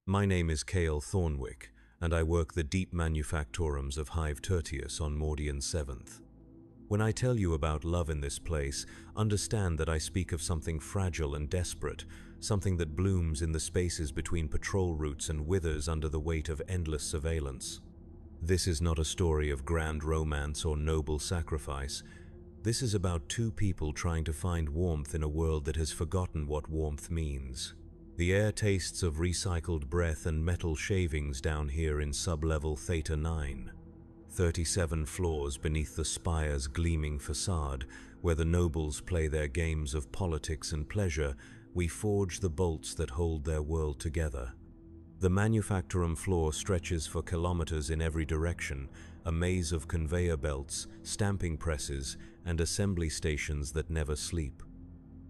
My name is Cale Thornwick, and I work the deep manufactorums of Hive Tertius on Mordian 7th. When I tell you about love in this place, understand that I speak of something fragile and desperate, something that blooms in the spaces between patrol routes and withers under the weight of endless surveillance. This is not a story of grand romance or noble sacrifice. This is about two people trying to find warmth in a world that has forgotten what warmth means. The air tastes of recycled breath and metal shavings down here in sub-level Theta 9. 37 floors beneath the spire's gleaming facade, where the nobles play their games of politics and pleasure, we forge the bolts that hold their world together. The manufactorum floor stretches for kilometers in every direction, a maze of conveyor belts, stamping presses, and assembly stations that never sleep.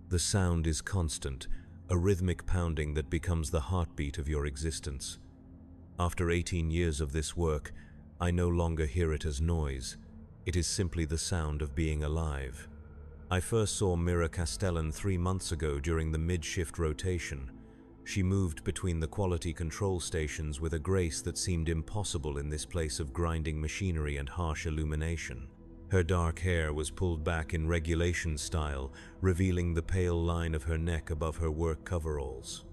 The sound is constant, a rhythmic pounding that becomes the heartbeat of your existence. After 18 years of this work, I no longer hear it as noise. It is simply the sound of being alive. I first saw Mira Castellan 3 months ago during the mid-shift rotation. She moved between the quality control stations with a grace that seemed impossible in this place of grinding machinery and harsh illumination. Her dark hair was pulled back in regulation style, revealing the pale line of her neck above her work coveralls.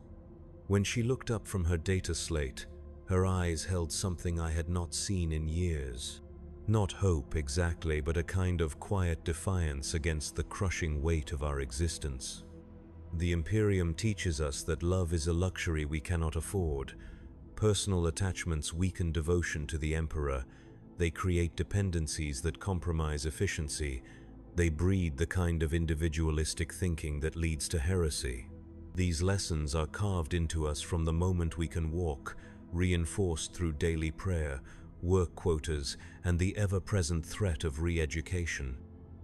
When she looked up from her data slate, her eyes held something I had not seen in years. Not hope exactly, but a kind of quiet defiance against the crushing weight of our existence. The Imperium teaches us that love is a luxury we cannot afford. Personal attachments weaken devotion to the Emperor. They create dependencies that compromise efficiency. They breed the kind of individualistic thinking that leads to heresy. These lessons are carved into us from the moment we can walk, reinforced through daily prayer, work quotas, and the ever-present threat of re-education.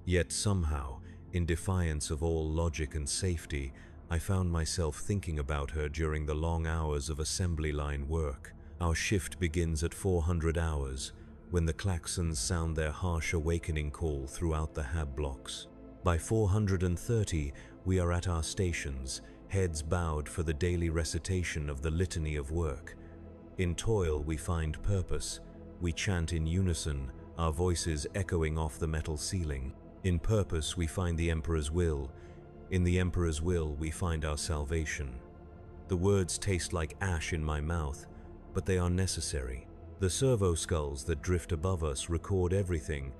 Yet somehow, in defiance of all logic and safety, I found myself thinking about her during the long hours of assembly line work. Our shift begins at 400 hours, when the klaxons sound their harsh awakening call throughout the hab blocks. By 430, we are at our stations, heads bowed for the daily recitation of the litany of work. In toil we find purpose. We chant in unison, our voices echoing off the metal ceiling. In purpose we find the Emperor's will. In the Emperor's will we find our salvation. The words taste like ash in my mouth, but they are necessary. The servo skulls that drift above us record everything,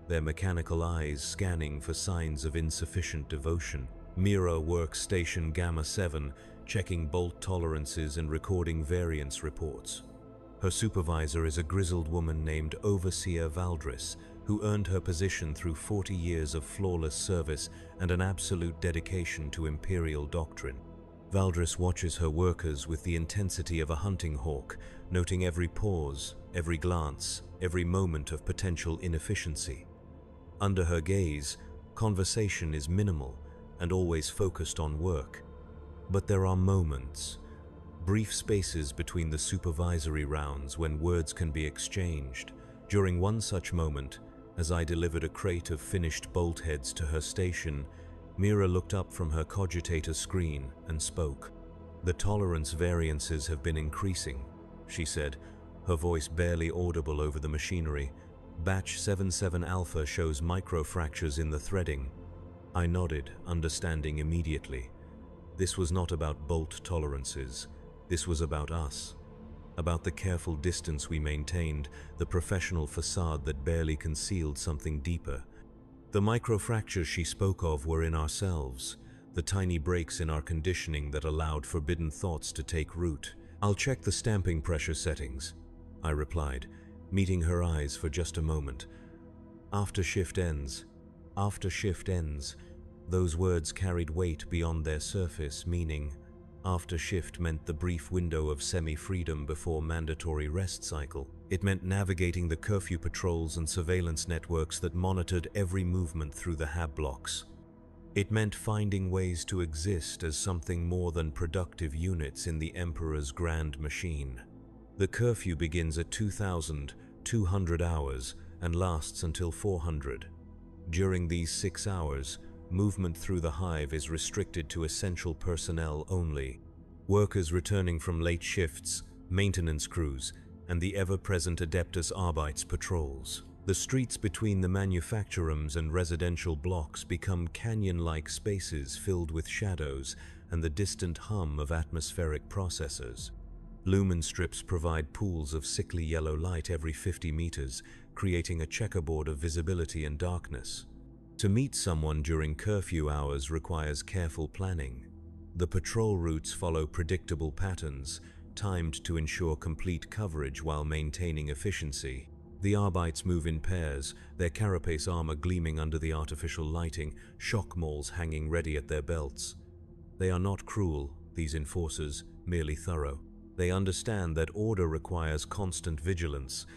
their mechanical eyes scanning for signs of insufficient devotion. Mira works Station Gamma 7, checking bolt tolerances and recording variance reports. Her supervisor is a grizzled woman named Overseer Valdris, who earned her position through 40 years of flawless service and an absolute dedication to Imperial doctrine. Valdris watches her workers with the intensity of a hunting hawk, noting every pause, every glance, every moment of potential inefficiency. Under her gaze, conversation is minimal and always focused on work. But there are moments, brief spaces between the supervisory rounds when words can be exchanged. During one such moment, as I delivered a crate of finished bolt heads to her station, Mira looked up from her cogitator screen and spoke. "The tolerance variances have been increasing," she said, her voice barely audible over the machinery. "Batch 77 Alpha shows microfractures in the threading." I nodded, understanding immediately. This was not about bolt tolerances. This was about us. About the careful distance we maintained, the professional facade that barely concealed something deeper. The microfractures she spoke of were in ourselves, the tiny breaks in our conditioning that allowed forbidden thoughts to take root. "I'll check the stamping pressure settings," I replied, meeting her eyes for just a moment. After shift ends. Those words carried weight beyond their surface, meaning after shift meant the brief window of semi-freedom before mandatory rest cycle. It meant navigating the curfew patrols and surveillance networks that monitored every movement through the hab blocks. It meant finding ways to exist as something more than productive units in the Emperor's grand machine. The curfew begins at 2,200 hours and lasts until 400. During these 6 hours, movement through the hive is restricted to essential personnel only. Workers returning from late shifts, maintenance crews, and the ever-present Adeptus Arbites patrols. The streets between the manufacturums and residential blocks become canyon-like spaces filled with shadows and the distant hum of atmospheric processors. Lumen strips provide pools of sickly yellow light every 50 meters, creating a checkerboard of visibility and darkness. To meet someone during curfew hours requires careful planning. The patrol routes follow predictable patterns, timed to ensure complete coverage while maintaining efficiency. The Arbites move in pairs, their carapace armor gleaming under the artificial lighting, shock mauls hanging ready at their belts. They are not cruel, these enforcers, merely thorough. They understand that order requires constant vigilance,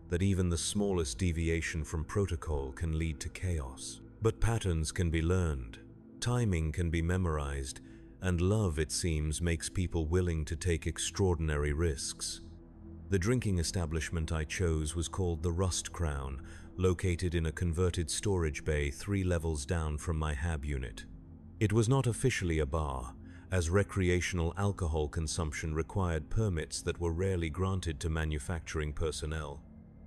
that even the smallest deviation from protocol can lead to chaos. But patterns can be learned, timing can be memorized, and love, it seems, makes people willing to take extraordinary risks. The drinking establishment I chose was called the Rust Crown, located in a converted storage bay 3 levels down from my hab unit. It was not officially a bar, as recreational alcohol consumption required permits that were rarely granted to manufacturing personnel.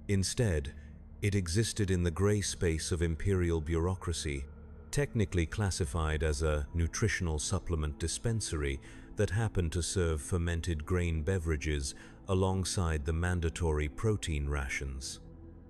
Instead, it existed in the gray space of imperial bureaucracy, technically classified as a nutritional supplement dispensary that happened to serve fermented grain beverages alongside the mandatory protein rations.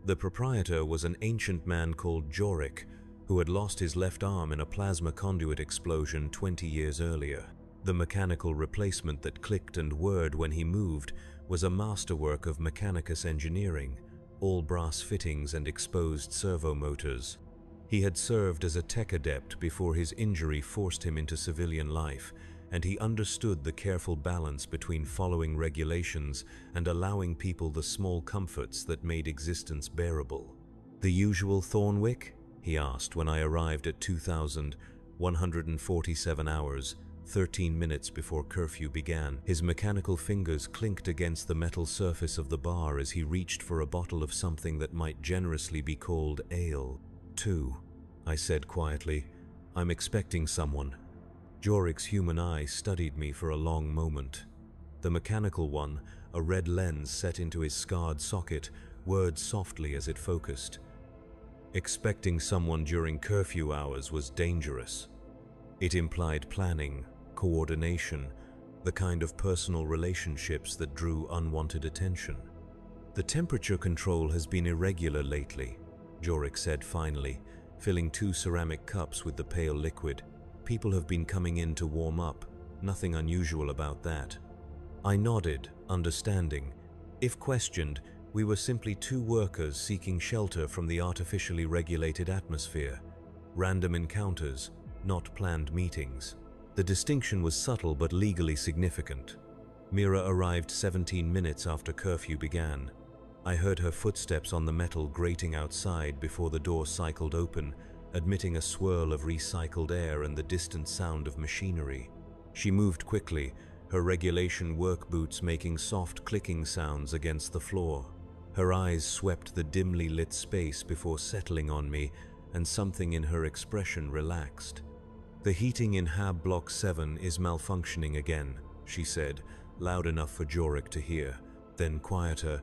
The proprietor was an ancient man called Jorik, who had lost his left arm in a plasma conduit explosion 20 years earlier. The mechanical replacement that clicked and whirred when he moved was a masterwork of mechanicus engineering, all brass fittings and exposed servo motors. He had served as a tech adept before his injury forced him into civilian life, and he understood the careful balance between following regulations and allowing people the small comforts that made existence bearable. "The usual Thornwick?" he asked when I arrived at 2,147 hours, 13 minutes before curfew began. His mechanical fingers clinked against the metal surface of the bar as he reached for a bottle of something that might generously be called ale. "2," I said quietly. "I'm expecting someone." Jorik's human eye studied me for a long moment. The mechanical one, a red lens set into his scarred socket, whirred softly as it focused. Expecting someone during curfew hours was dangerous. It implied planning, coordination, the kind of personal relationships that drew unwanted attention. "The temperature control has been irregular lately," Jorik said finally, filling 2 ceramic cups with the pale liquid. "People have been coming in to warm up, nothing unusual about that." I nodded, understanding. If questioned, we were simply 2 workers seeking shelter from the artificially regulated atmosphere. Random encounters, not planned meetings. The distinction was subtle but legally significant. Mira arrived 17 minutes after curfew began. I heard her footsteps on the metal grating outside before the door cycled open, admitting a swirl of recycled air and the distant sound of machinery. She moved quickly, her regulation work boots making soft clicking sounds against the floor. Her eyes swept the dimly lit space before settling on me, and something in her expression relaxed. "The heating in Hab Block 7 is malfunctioning again," she said, loud enough for Jorik to hear. Then quieter,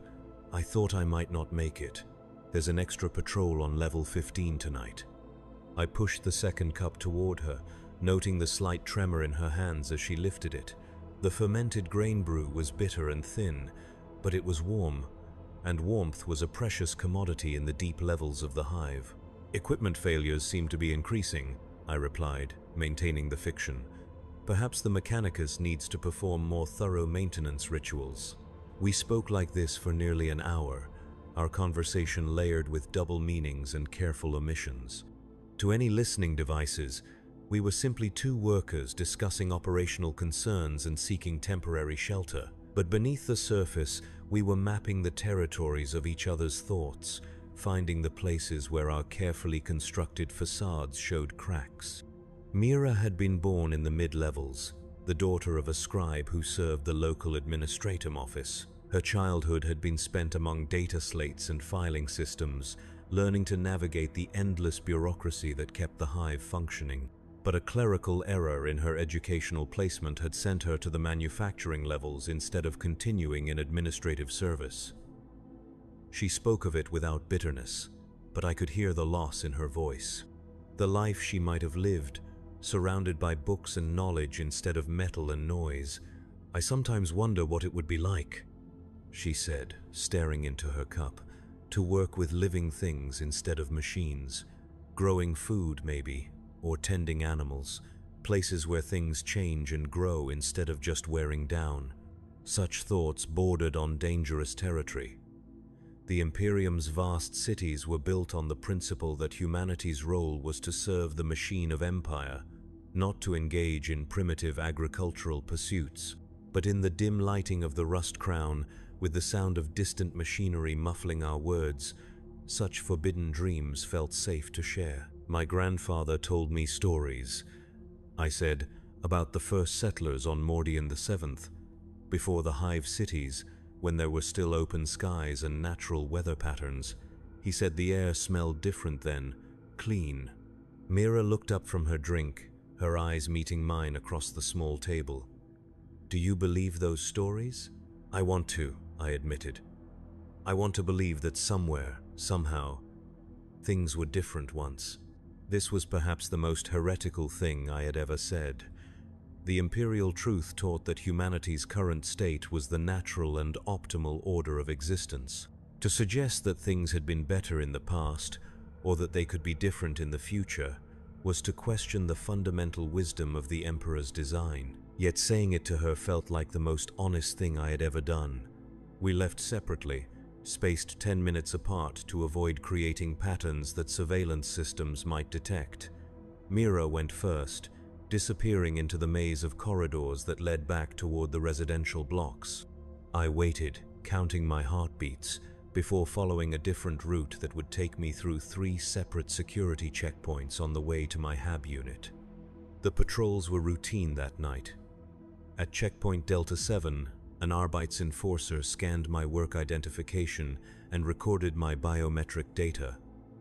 "I thought I might not make it. There's an extra patrol on level 15 tonight." I pushed the second cup toward her, noting the slight tremor in her hands as she lifted it. The fermented grain brew was bitter and thin, but it was warm, and warmth was a precious commodity in the deep levels of the hive. "Equipment failures seem to be increasing," I replied, maintaining the fiction. "Perhaps the Mechanicus needs to perform more thorough maintenance rituals." We spoke like this for nearly an hour, our conversation layered with double meanings and careful omissions. To any listening devices, we were simply 2 workers discussing operational concerns and seeking temporary shelter. But beneath the surface, we were mapping the territories of each other's thoughts, finding the places where our carefully constructed facades showed cracks. Mira had been born in the mid-levels, the daughter of a scribe who served the local administratum office. Her childhood had been spent among data slates and filing systems, learning to navigate the endless bureaucracy that kept the hive functioning. but a clerical error in her educational placement had sent her to the manufacturing levels instead of continuing in administrative service. She spoke of it without bitterness, but I could hear the loss in her voice. The life she might have lived, surrounded by books and knowledge instead of metal and noise. I sometimes wonder what it would be like, she said, staring into her cup, to work with living things instead of machines, growing food maybe, or tending animals, places where things change and grow instead of just wearing down. Such thoughts bordered on dangerous territory. The Imperium's vast cities were built on the principle that humanity's role was to serve the machine of empire, not to engage in primitive agricultural pursuits. But in the dim lighting of the rust crown, with the sound of distant machinery muffling our words, such forbidden dreams felt safe to share. My grandfather told me stories, I said, about the first settlers on Mordian the 7th, before the hive cities, when there were still open skies and natural weather patterns. He said the air smelled different then, clean. Mira looked up from her drink, her eyes meeting mine across the small table. Do you believe those stories? I want to, I admitted. I want to believe that somewhere, somehow, things were different once. This was perhaps the most heretical thing I had ever said. The imperial truth taught that humanity's current state was the natural and optimal order of existence. To suggest that things had been better in the past, or that they could be different in the future, was to question the fundamental wisdom of the Emperor's design. Yet saying it to her felt like the most honest thing I had ever done. We left separately, spaced 10 minutes apart to avoid creating patterns that surveillance systems might detect. Mira went first, disappearing into the maze of corridors that led back toward the residential blocks. I waited, counting my heartbeats, before following a different route that would take me through 3 separate security checkpoints on the way to my hab unit. The patrols were routine that night. At checkpoint Delta 7, an Arbeits enforcer scanned my work identification and recorded my biometric data.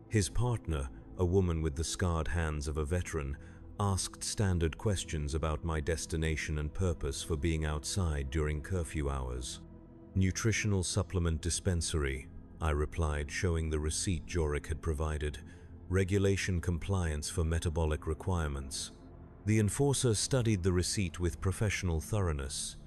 His partner, a woman with the scarred hands of a veteran, asked standard questions about my destination and purpose for being outside during curfew hours. Nutritional supplement dispensary, I replied, showing the receipt Jorik had provided. Regulation compliance for metabolic requirements. The enforcer studied the receipt with professional thoroughness.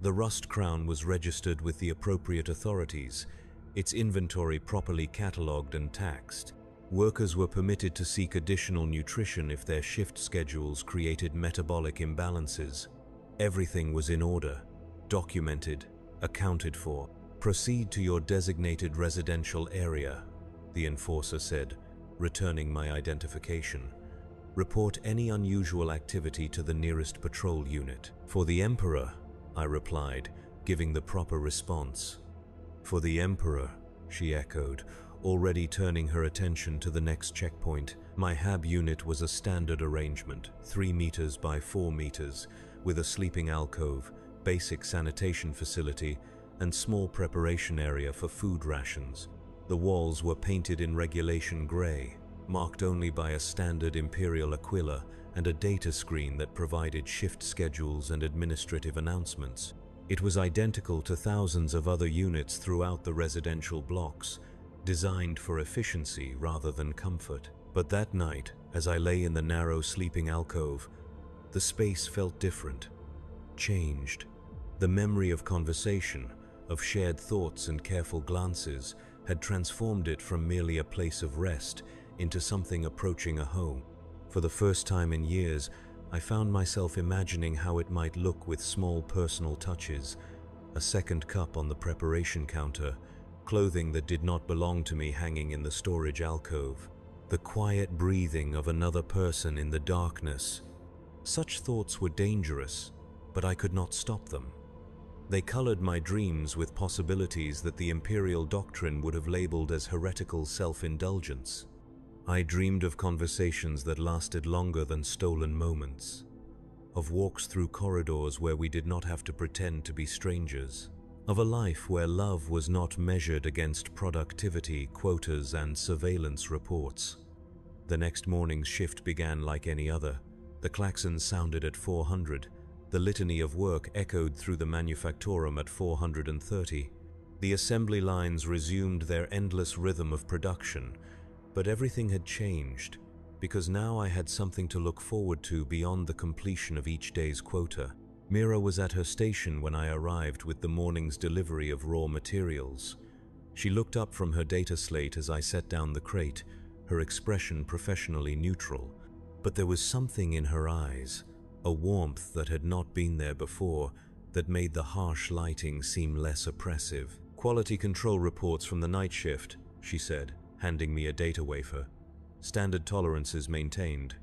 The rust crown was registered with the appropriate authorities, its inventory properly catalogued and taxed. Workers were permitted to seek additional nutrition if their shift schedules created metabolic imbalances. Everything was in order, documented, accounted for. Proceed to your designated residential area, the enforcer said, returning my identification. Report any unusual activity to the nearest patrol unit. For the Emperor, I replied, giving the proper response. For the Emperor, she echoed, already turning her attention to the next checkpoint. My hab unit was a standard arrangement, 3 meters by 4 meters, with a sleeping alcove, basic sanitation facility, and small preparation area for food rations. The walls were painted in regulation gray, marked only by a standard Imperial Aquila and a data screen that provided shift schedules and administrative announcements. It was identical to thousands of other units throughout the residential blocks, designed for efficiency rather than comfort. But that night, as I lay in the narrow sleeping alcove, the space felt different, changed. The memory of conversation, of shared thoughts and careful glances, had transformed it from merely a place of rest into something approaching a home. For the first time in years, I found myself imagining how it might look with small personal touches, a second cup on the preparation counter, clothing that did not belong to me hanging in the storage alcove, the quiet breathing of another person in the darkness. Such thoughts were dangerous, but I could not stop them. They colored my dreams with possibilities that the imperial doctrine would have labeled as heretical self-indulgence. I dreamed of conversations that lasted longer than stolen moments, of walks through corridors where we did not have to pretend to be strangers, of a life where love was not measured against productivity, quotas, and surveillance reports. The next morning's shift began like any other, The klaxons sounded at 400. The litany of work echoed through the manufactorum at 430. The assembly lines resumed their endless rhythm of production, but everything had changed, because now I had something to look forward to beyond the completion of each day's quota. Mira was at her station when I arrived with the morning's delivery of raw materials. She looked up from her data slate as I set down the crate, her expression professionally neutral. But there was something in her eyes, a warmth that had not been there before, that made the harsh lighting seem less oppressive. "Quality control reports from the night shift," she said, handing me a data wafer. "Standard tolerances maintained."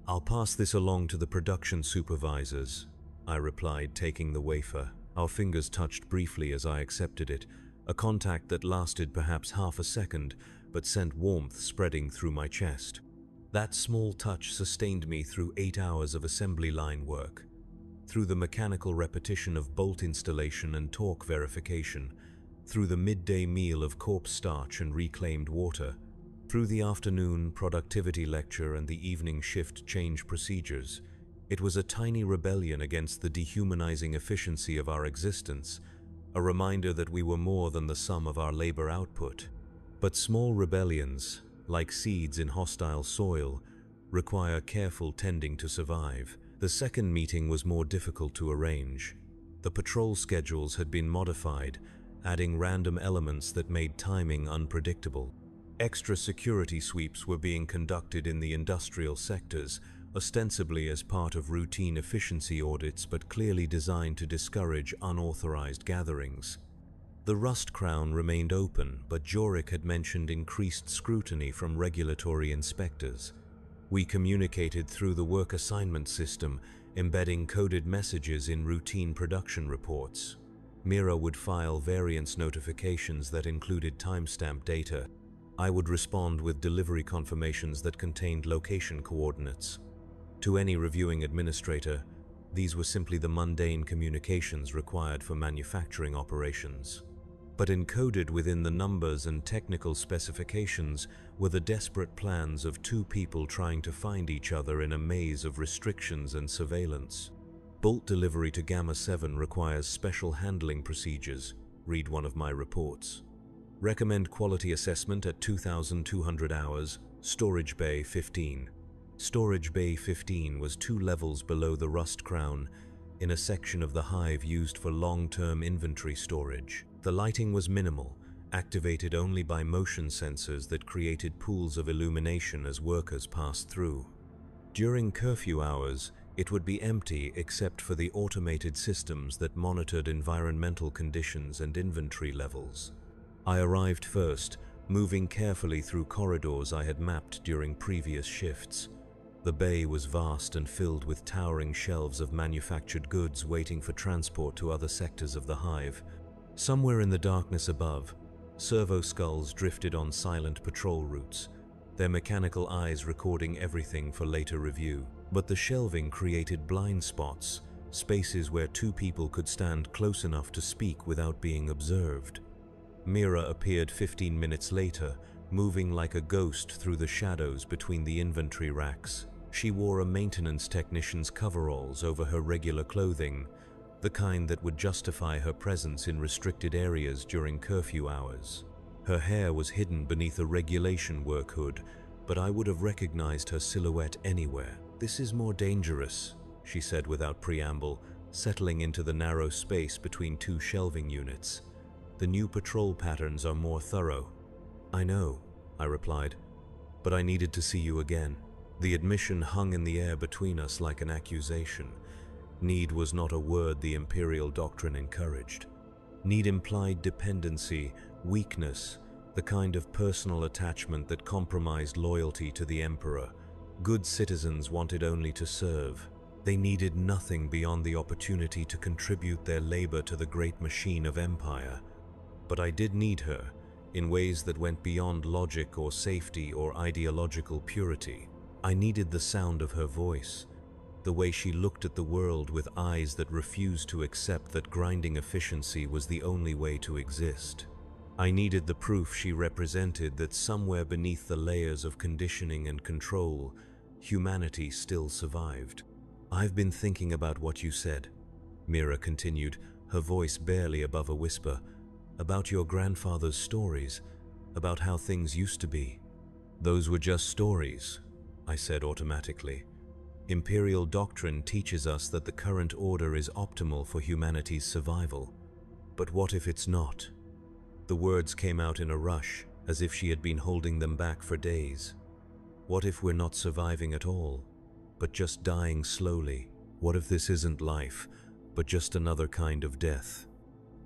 "I'll pass this along to the production supervisors," I replied, taking the wafer. Our fingers touched briefly as I accepted it, a contact that lasted perhaps half a second, but sent warmth spreading through my chest. That small touch sustained me through 8 hours of assembly line work, through the mechanical repetition of bolt installation and torque verification, through the midday meal of corpse starch and reclaimed water, through the afternoon productivity lecture and the evening shift change procedures. It was a tiny rebellion against the dehumanizing efficiency of our existence, a reminder that we were more than the sum of our labor output. But small rebellions, like seeds in hostile soil, require careful tending to survive. The second meeting was more difficult to arrange. The patrol schedules had been modified, adding random elements that made timing unpredictable. Extra security sweeps were being conducted in the industrial sectors, ostensibly as part of routine efficiency audits but clearly designed to discourage unauthorized gatherings. The Rust Crown remained open, but Jorik had mentioned increased scrutiny from regulatory inspectors. We communicated through the work assignment system, embedding coded messages in routine production reports. Mira would file variance notifications that included timestamp data. I would respond with delivery confirmations that contained location coordinates. To any reviewing administrator, these were simply the mundane communications required for manufacturing operations. But encoded within the numbers and technical specifications were the desperate plans of two people trying to find each other in a maze of restrictions and surveillance. "Bolt delivery to Gamma 7 requires special handling procedures," read one of my reports. "Recommend quality assessment at 2,200 hours, Storage Bay 15. Storage Bay 15 was 2 levels below the Rust Crown, in a section of the hive used for long-term inventory storage. The lighting was minimal, activated only by motion sensors that created pools of illumination as workers passed through. During curfew hours, it would be empty except for the automated systems that monitored environmental conditions and inventory levels. I arrived first, moving carefully through corridors I had mapped during previous shifts. The bay was vast and filled with towering shelves of manufactured goods waiting for transport to other sectors of the hive. Somewhere in the darkness above, servo skulls drifted on silent patrol routes, their mechanical eyes recording everything for later review. But the shelving created blind spots, spaces where two people could stand close enough to speak without being observed. Mira appeared 15 minutes later, moving like a ghost through the shadows between the inventory racks. She wore a maintenance technician's coveralls over her regular clothing, the kind that would justify her presence in restricted areas during curfew hours. Her hair was hidden beneath a regulation work hood, but I would have recognized her silhouette anywhere. "This is more dangerous," she said without preamble, settling into the narrow space between two shelving units. "The new patrol patterns are more thorough." "I know," I replied, "but I needed to see you again." The admission hung in the air between us like an accusation. Need was not a word the Imperial doctrine encouraged. Need implied dependency, weakness, the kind of personal attachment that compromised loyalty to the Emperor. Good citizens wanted only to serve. They needed nothing beyond the opportunity to contribute their labor to the great machine of empire. But I did need her, in ways that went beyond logic or safety or ideological purity. I needed the sound of her voice, the way she looked at the world with eyes that refused to accept that grinding efficiency was the only way to exist. I needed the proof she represented that somewhere beneath the layers of conditioning and control, humanity still survived. "I've been thinking about what you said," Mira continued, her voice barely above a whisper, "about your grandfather's stories, about how things used to be." "Those were just stories," I said automatically. "Imperial doctrine teaches us that the current order is optimal for humanity's survival. But what if it's not?" The words came out in a rush, as if she had been holding them back for days. "What if we're not surviving at all, but just dying slowly? What if this isn't life, but just another kind of death?"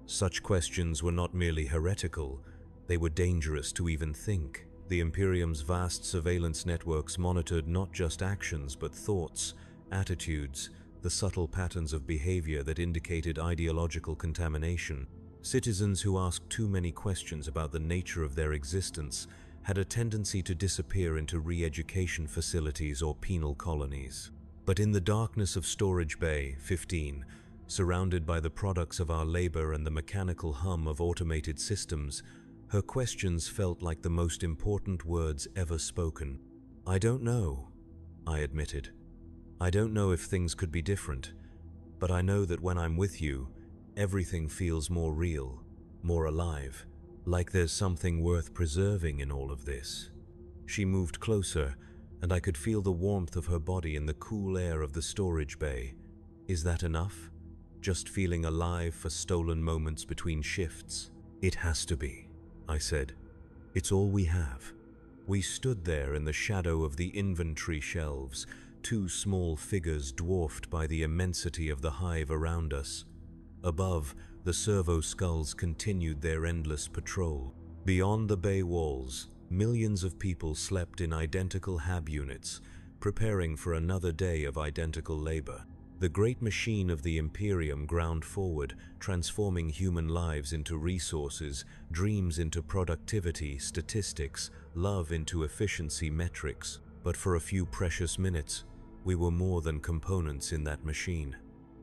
Such questions were not merely heretical, they were dangerous to even think. The Imperium's vast surveillance networks monitored not just actions but thoughts, attitudes, the subtle patterns of behavior that indicated ideological contamination. Citizens who asked too many questions about the nature of their existence had a tendency to disappear into re-education facilities or penal colonies. But in the darkness of Storage Bay 15, surrounded by the products of our labor and the mechanical hum of automated systems, her questions felt like the most important words ever spoken. "I don't know," I admitted. "I don't know if things could be different, but I know that when I'm with you, everything feels more real, more alive, like there's something worth preserving in all of this." She moved closer, and I could feel the warmth of her body in the cool air of the storage bay. "Is that enough? Just feeling alive for stolen moments between shifts?" "It has to be," I said. "It's all we have." We stood there in the shadow of the inventory shelves, two small figures dwarfed by the immensity of the hive around us. Above, the servo skulls continued their endless patrol. Beyond the bay walls, millions of people slept in identical hab units, preparing for another day of identical labor. The great machine of the Imperium ground forward, transforming human lives into resources, dreams into productivity, statistics, love into efficiency metrics. But for a few precious minutes, we were more than components in that machine.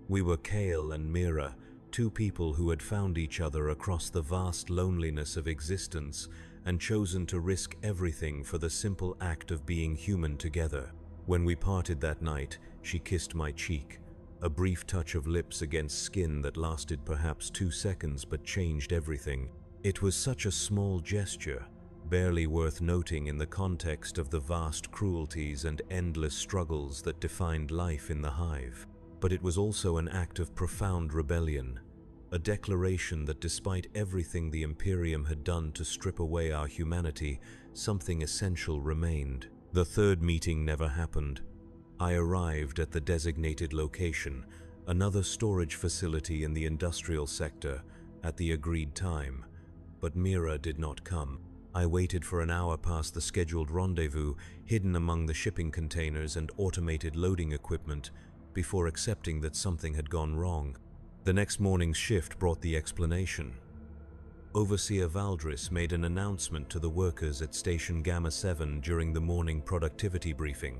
We were Kale and Mira, two people who had found each other across the vast loneliness of existence and chosen to risk everything for the simple act of being human together. When we parted that night, she kissed my cheek, a brief touch of lips against skin that lasted perhaps 2 seconds but changed everything. It was such a small gesture, barely worth noting in the context of the vast cruelties and endless struggles that defined life in the hive. But it was also an act of profound rebellion, a declaration that despite everything the Imperium had done to strip away our humanity, something essential remained. The third meeting never happened. I arrived at the designated location, another storage facility in the industrial sector, at the agreed time, but Mira did not come. I waited for an hour past the scheduled rendezvous, hidden among the shipping containers and automated loading equipment, before accepting that something had gone wrong. The next morning's shift brought the explanation. Overseer Valdris made an announcement to the workers at Station Gamma 7 during the morning productivity briefing.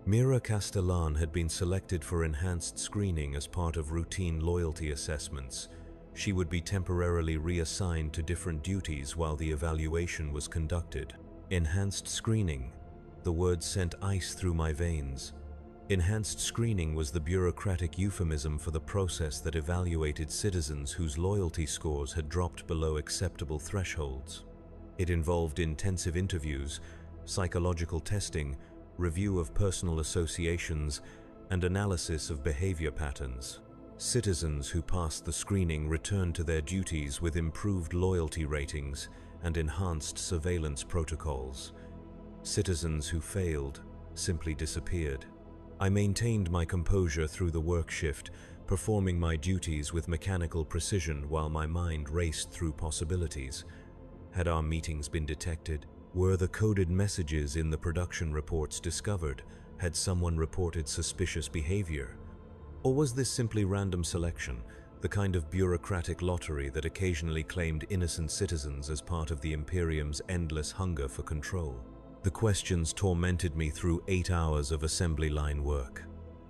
Mira Castellan had been selected for enhanced screening as part of routine loyalty assessments. She would be temporarily reassigned to different duties while the evaluation was conducted. Enhanced screening. The word sent ice through my veins. Enhanced screening was the bureaucratic euphemism for the process that evaluated citizens whose loyalty scores had dropped below acceptable thresholds. It involved intensive interviews, psychological testing, review of personal associations, and analysis of behavior patterns. Citizens who passed the screening returned to their duties with improved loyalty ratings and enhanced surveillance protocols. Citizens who failed simply disappeared. I maintained my composure through the work shift, performing my duties with mechanical precision while my mind raced through possibilities. Had our meetings been detected? Were the coded messages in the production reports discovered? Had someone reported suspicious behavior? Or was this simply random selection, the kind of bureaucratic lottery that occasionally claimed innocent citizens as part of the Imperium's endless hunger for control? The questions tormented me through 8 hours of assembly line work.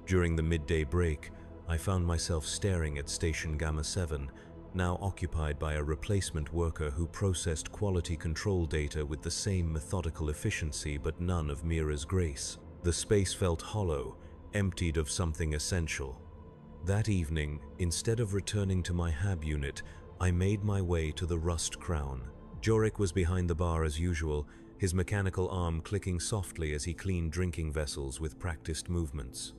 During the midday break, I found myself staring at Station Gamma 7, now occupied by a replacement worker who processed quality control data with the same methodical efficiency but none of Mira's grace. The space felt hollow, emptied of something essential. That evening, instead of returning to my hab unit, I made my way to the Rust Crown. Jorik was behind the bar as usual, his mechanical arm clicking softly as he cleaned drinking vessels with practiced movements.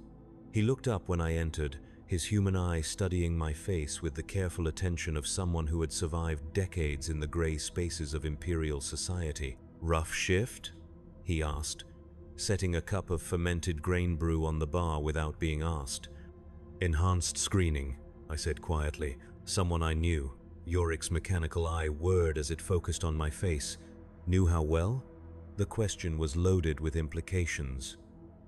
He looked up when I entered, his human eye studying my face with the careful attention of someone who had survived decades in the gray spaces of Imperial society. "Rough shift?" he asked, setting a cup of fermented grain brew on the bar without being asked. "Enhanced screening," I said quietly. Someone I knew. Yorik's mechanical eye whirred as it focused on my face. Knew how well? The question was loaded with implications.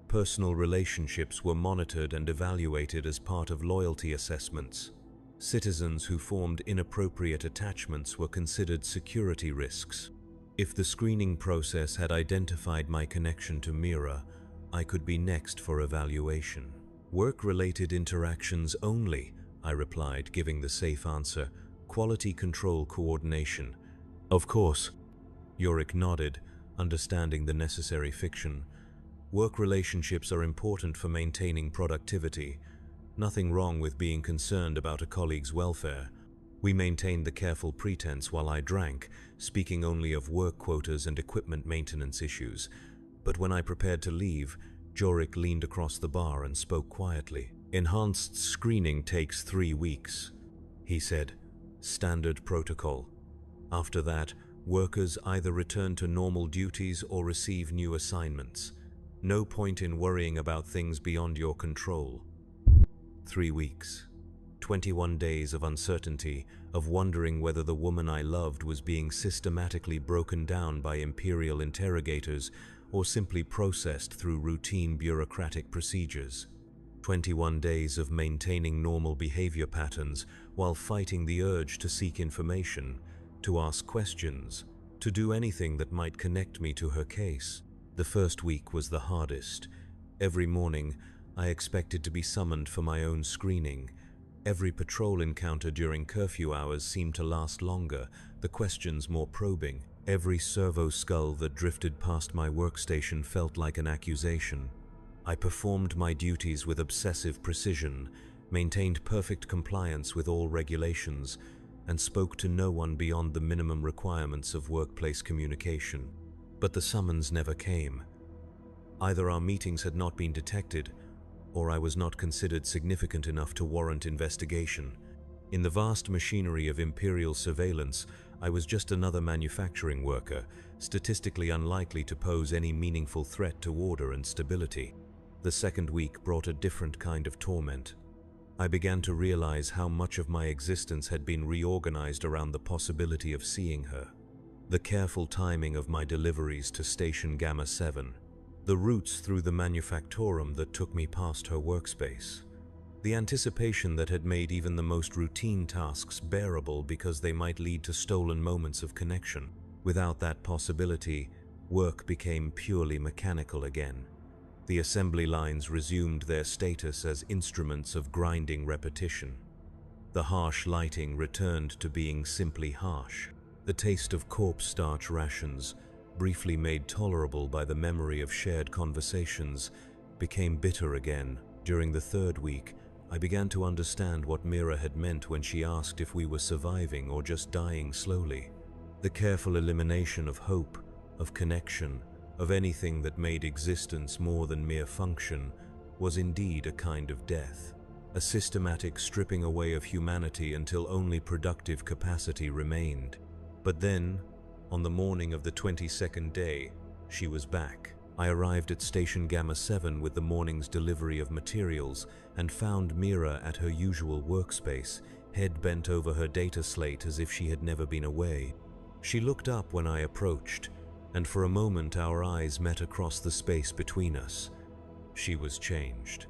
Personal relationships were monitored and evaluated as part of loyalty assessments. Citizens who formed inappropriate attachments were considered security risks. If the screening process had identified my connection to Mira, I could be next for evaluation. "Work-related interactions only," I replied, giving the safe answer. "Quality control coordination." "Of course." Yorik nodded, understanding the necessary fiction. "Work relationships are important for maintaining productivity. Nothing wrong with being concerned about a colleague's welfare." We maintained the careful pretense while I drank, speaking only of work quotas and equipment maintenance issues. But when I prepared to leave, Jorik leaned across the bar and spoke quietly. "Enhanced screening takes 3 weeks," he said. "Standard protocol. After that, workers either return to normal duties or receive new assignments. No point in worrying about things beyond your control." 3 weeks. 21 days of uncertainty, of wondering whether the woman I loved was being systematically broken down by Imperial interrogators or simply processed through routine bureaucratic procedures. 21 days of maintaining normal behavior patterns while fighting the urge to seek information, to ask questions, to do anything that might connect me to her case. The first week was the hardest. Every morning, I expected to be summoned for my own screening. Every patrol encounter during curfew hours seemed to last longer, the questions more probing. Every servo skull that drifted past my workstation felt like an accusation. I performed my duties with obsessive precision, maintained perfect compliance with all regulations, and spoke to no one beyond the minimum requirements of workplace communication. But the summons never came. Either our meetings had not been detected, or I was not considered significant enough to warrant investigation. In the vast machinery of Imperial surveillance, I was just another manufacturing worker, statistically unlikely to pose any meaningful threat to order and stability. The second week brought a different kind of torment. I began to realize how much of my existence had been reorganized around the possibility of seeing her. The careful timing of my deliveries to Station Gamma 7, the routes through the manufactorum that took me past her workspace, the anticipation that had made even the most routine tasks bearable because they might lead to stolen moments of connection. Without that possibility, work became purely mechanical again. The assembly lines resumed their status as instruments of grinding repetition. The harsh lighting returned to being simply harsh. The taste of corpse starch rations, briefly made tolerable by the memory of shared conversations, became bitter again. During the third week, I began to understand what Mira had meant when she asked if we were surviving or just dying slowly. The careful elimination of hope, of connection, of anything that made existence more than mere function, was indeed a kind of death. A systematic stripping away of humanity until only productive capacity remained. But then, on the morning of the 22nd day, she was back. I arrived at Station Gamma 7 with the morning's delivery of materials and found Mira at her usual workspace, head bent over her data slate as if she had never been away. She looked up when I approached, and for a moment our eyes met across the space between us. She was changed.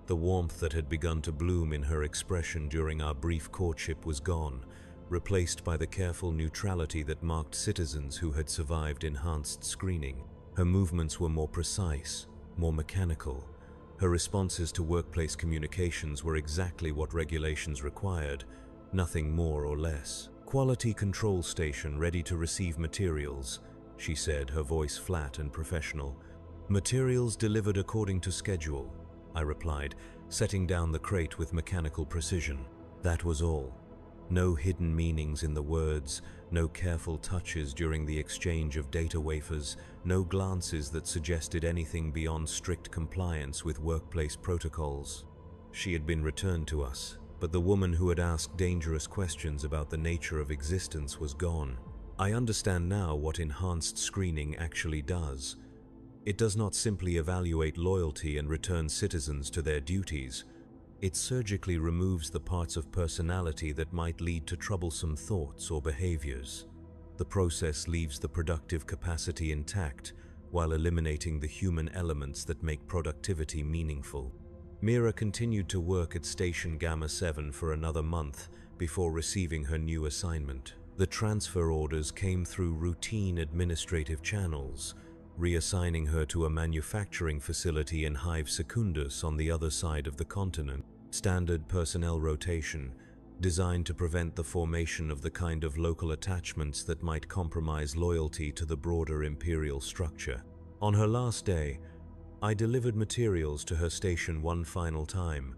The warmth that had begun to bloom in her expression during our brief courtship was gone, replaced by the careful neutrality that marked citizens who had survived enhanced screening. Her movements were more precise, more mechanical. Her responses to workplace communications were exactly what regulations required, nothing more or less. "Quality control station ready to receive materials," she said, her voice flat and professional. "Materials delivered according to schedule," I replied, setting down the crate with mechanical precision. That was all. No hidden meanings in the words, no careful touches during the exchange of data wafers, no glances that suggested anything beyond strict compliance with workplace protocols. She had been returned to us, but the woman who had asked dangerous questions about the nature of existence was gone. I understand now what enhanced screening actually does. It does not simply evaluate loyalty and return citizens to their duties. It surgically removes the parts of personality that might lead to troublesome thoughts or behaviors. The process leaves the productive capacity intact while eliminating the human elements that make productivity meaningful. Mira continued to work at Station Gamma 7 for another month before receiving her new assignment. The transfer orders came through routine administrative channels, reassigning her to a manufacturing facility in Hive Secundus on the other side of the continent. Standard personnel rotation, designed to prevent the formation of the kind of local attachments that might compromise loyalty to the broader Imperial structure. On her last day, I delivered materials to her station one final time.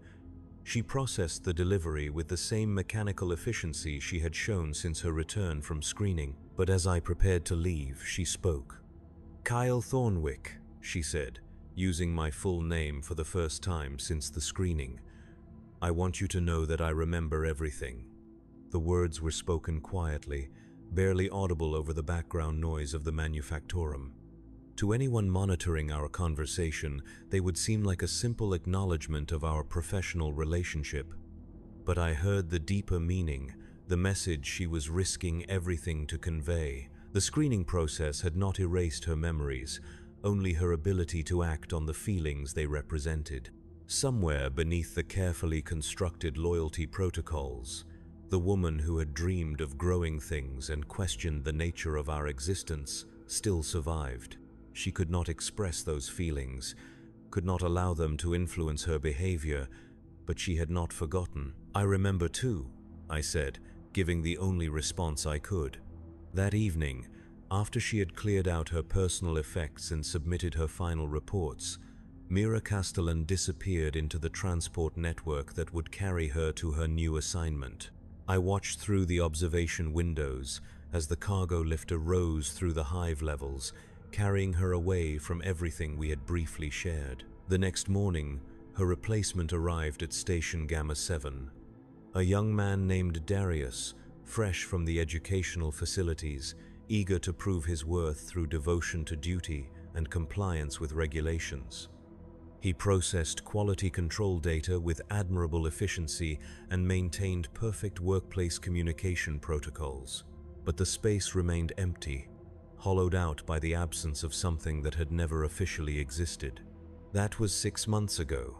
She processed the delivery with the same mechanical efficiency she had shown since her return from screening, but as I prepared to leave, she spoke. "Kyle Thornwick," she said, using my full name for the first time since the screening. "I want you to know that I remember everything." The words were spoken quietly, barely audible over the background noise of the manufactorum. To anyone monitoring our conversation, they would seem like a simple acknowledgement of our professional relationship. But I heard the deeper meaning, the message she was risking everything to convey. The screening process had not erased her memories, only her ability to act on the feelings they represented. Somewhere beneath the carefully constructed loyalty protocols, the woman who had dreamed of growing things and questioned the nature of our existence still survived. She could not express those feelings, could not allow them to influence her behavior, but she had not forgotten. "I remember too," I said, giving the only response I could. That evening, after she had cleared out her personal effects and submitted her final reports, Mira Castellan disappeared into the transport network that would carry her to her new assignment. I watched through the observation windows as the cargo lifter rose through the hive levels, carrying her away from everything we had briefly shared. The next morning, her replacement arrived at Station Gamma 7. A young man named Darius, fresh from the educational facilities, eager to prove his worth through devotion to duty and compliance with regulations. He processed quality control data with admirable efficiency and maintained perfect workplace communication protocols. But the space remained empty, hollowed out by the absence of something that had never officially existed. That was 6 months ago.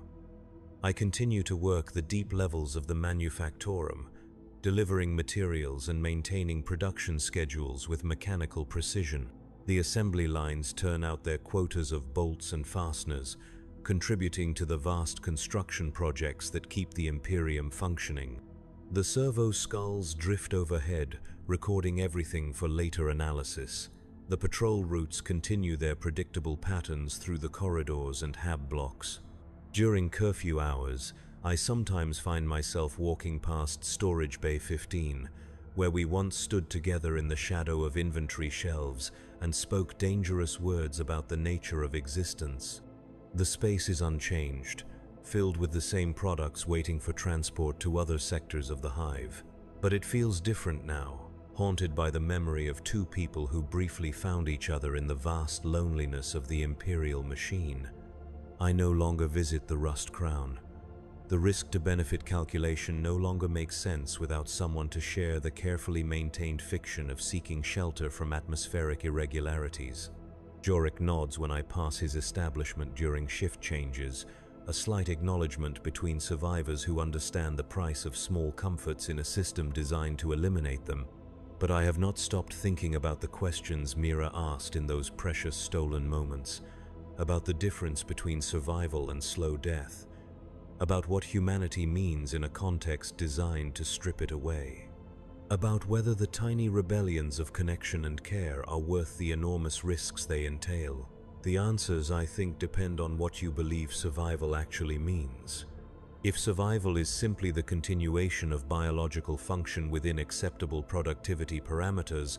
I continue to work the deep levels of the manufactorum, delivering materials and maintaining production schedules with mechanical precision. The assembly lines turn out their quotas of bolts and fasteners, contributing to the vast construction projects that keep the Imperium functioning. The servo skulls drift overhead, recording everything for later analysis. The patrol routes continue their predictable patterns through the corridors and hab blocks. During curfew hours, I sometimes find myself walking past Storage Bay 15, where we once stood together in the shadow of inventory shelves and spoke dangerous words about the nature of existence. The space is unchanged, filled with the same products waiting for transport to other sectors of the hive. But it feels different now, haunted by the memory of two people who briefly found each other in the vast loneliness of the Imperial machine. I no longer visit the Rust Crown. The risk-to-benefit calculation no longer makes sense without someone to share the carefully maintained fiction of seeking shelter from atmospheric irregularities. Jorik nods when I pass his establishment during shift changes, a slight acknowledgement between survivors who understand the price of small comforts in a system designed to eliminate them. But I have not stopped thinking about the questions Mira asked in those precious stolen moments, about the difference between survival and slow death, about what humanity means in a context designed to strip it away, about whether the tiny rebellions of connection and care are worth the enormous risks they entail. The answers, I think, depend on what you believe survival actually means. If survival is simply the continuation of biological function within acceptable productivity parameters,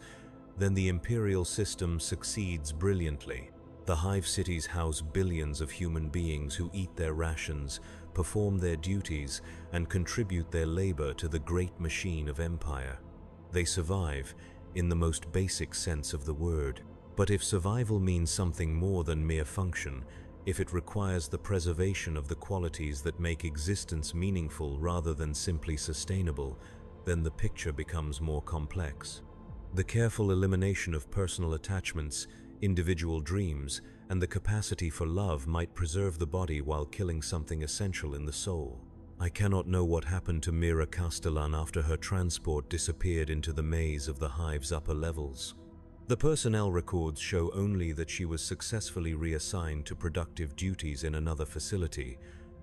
then the imperial system succeeds brilliantly. The hive cities house billions of human beings who eat their rations, perform their duties, and contribute their labor to the great machine of empire. They survive, in the most basic sense of the word. But if survival means something more than mere function, if it requires the preservation of the qualities that make existence meaningful rather than simply sustainable, then the picture becomes more complex. The careful elimination of personal attachments, individual dreams, and the capacity for love might preserve the body while killing something essential in the soul. I cannot know what happened to Mira Castellan after her transport disappeared into the maze of the hive's upper levels. The personnel records show only that she was successfully reassigned to productive duties in another facility,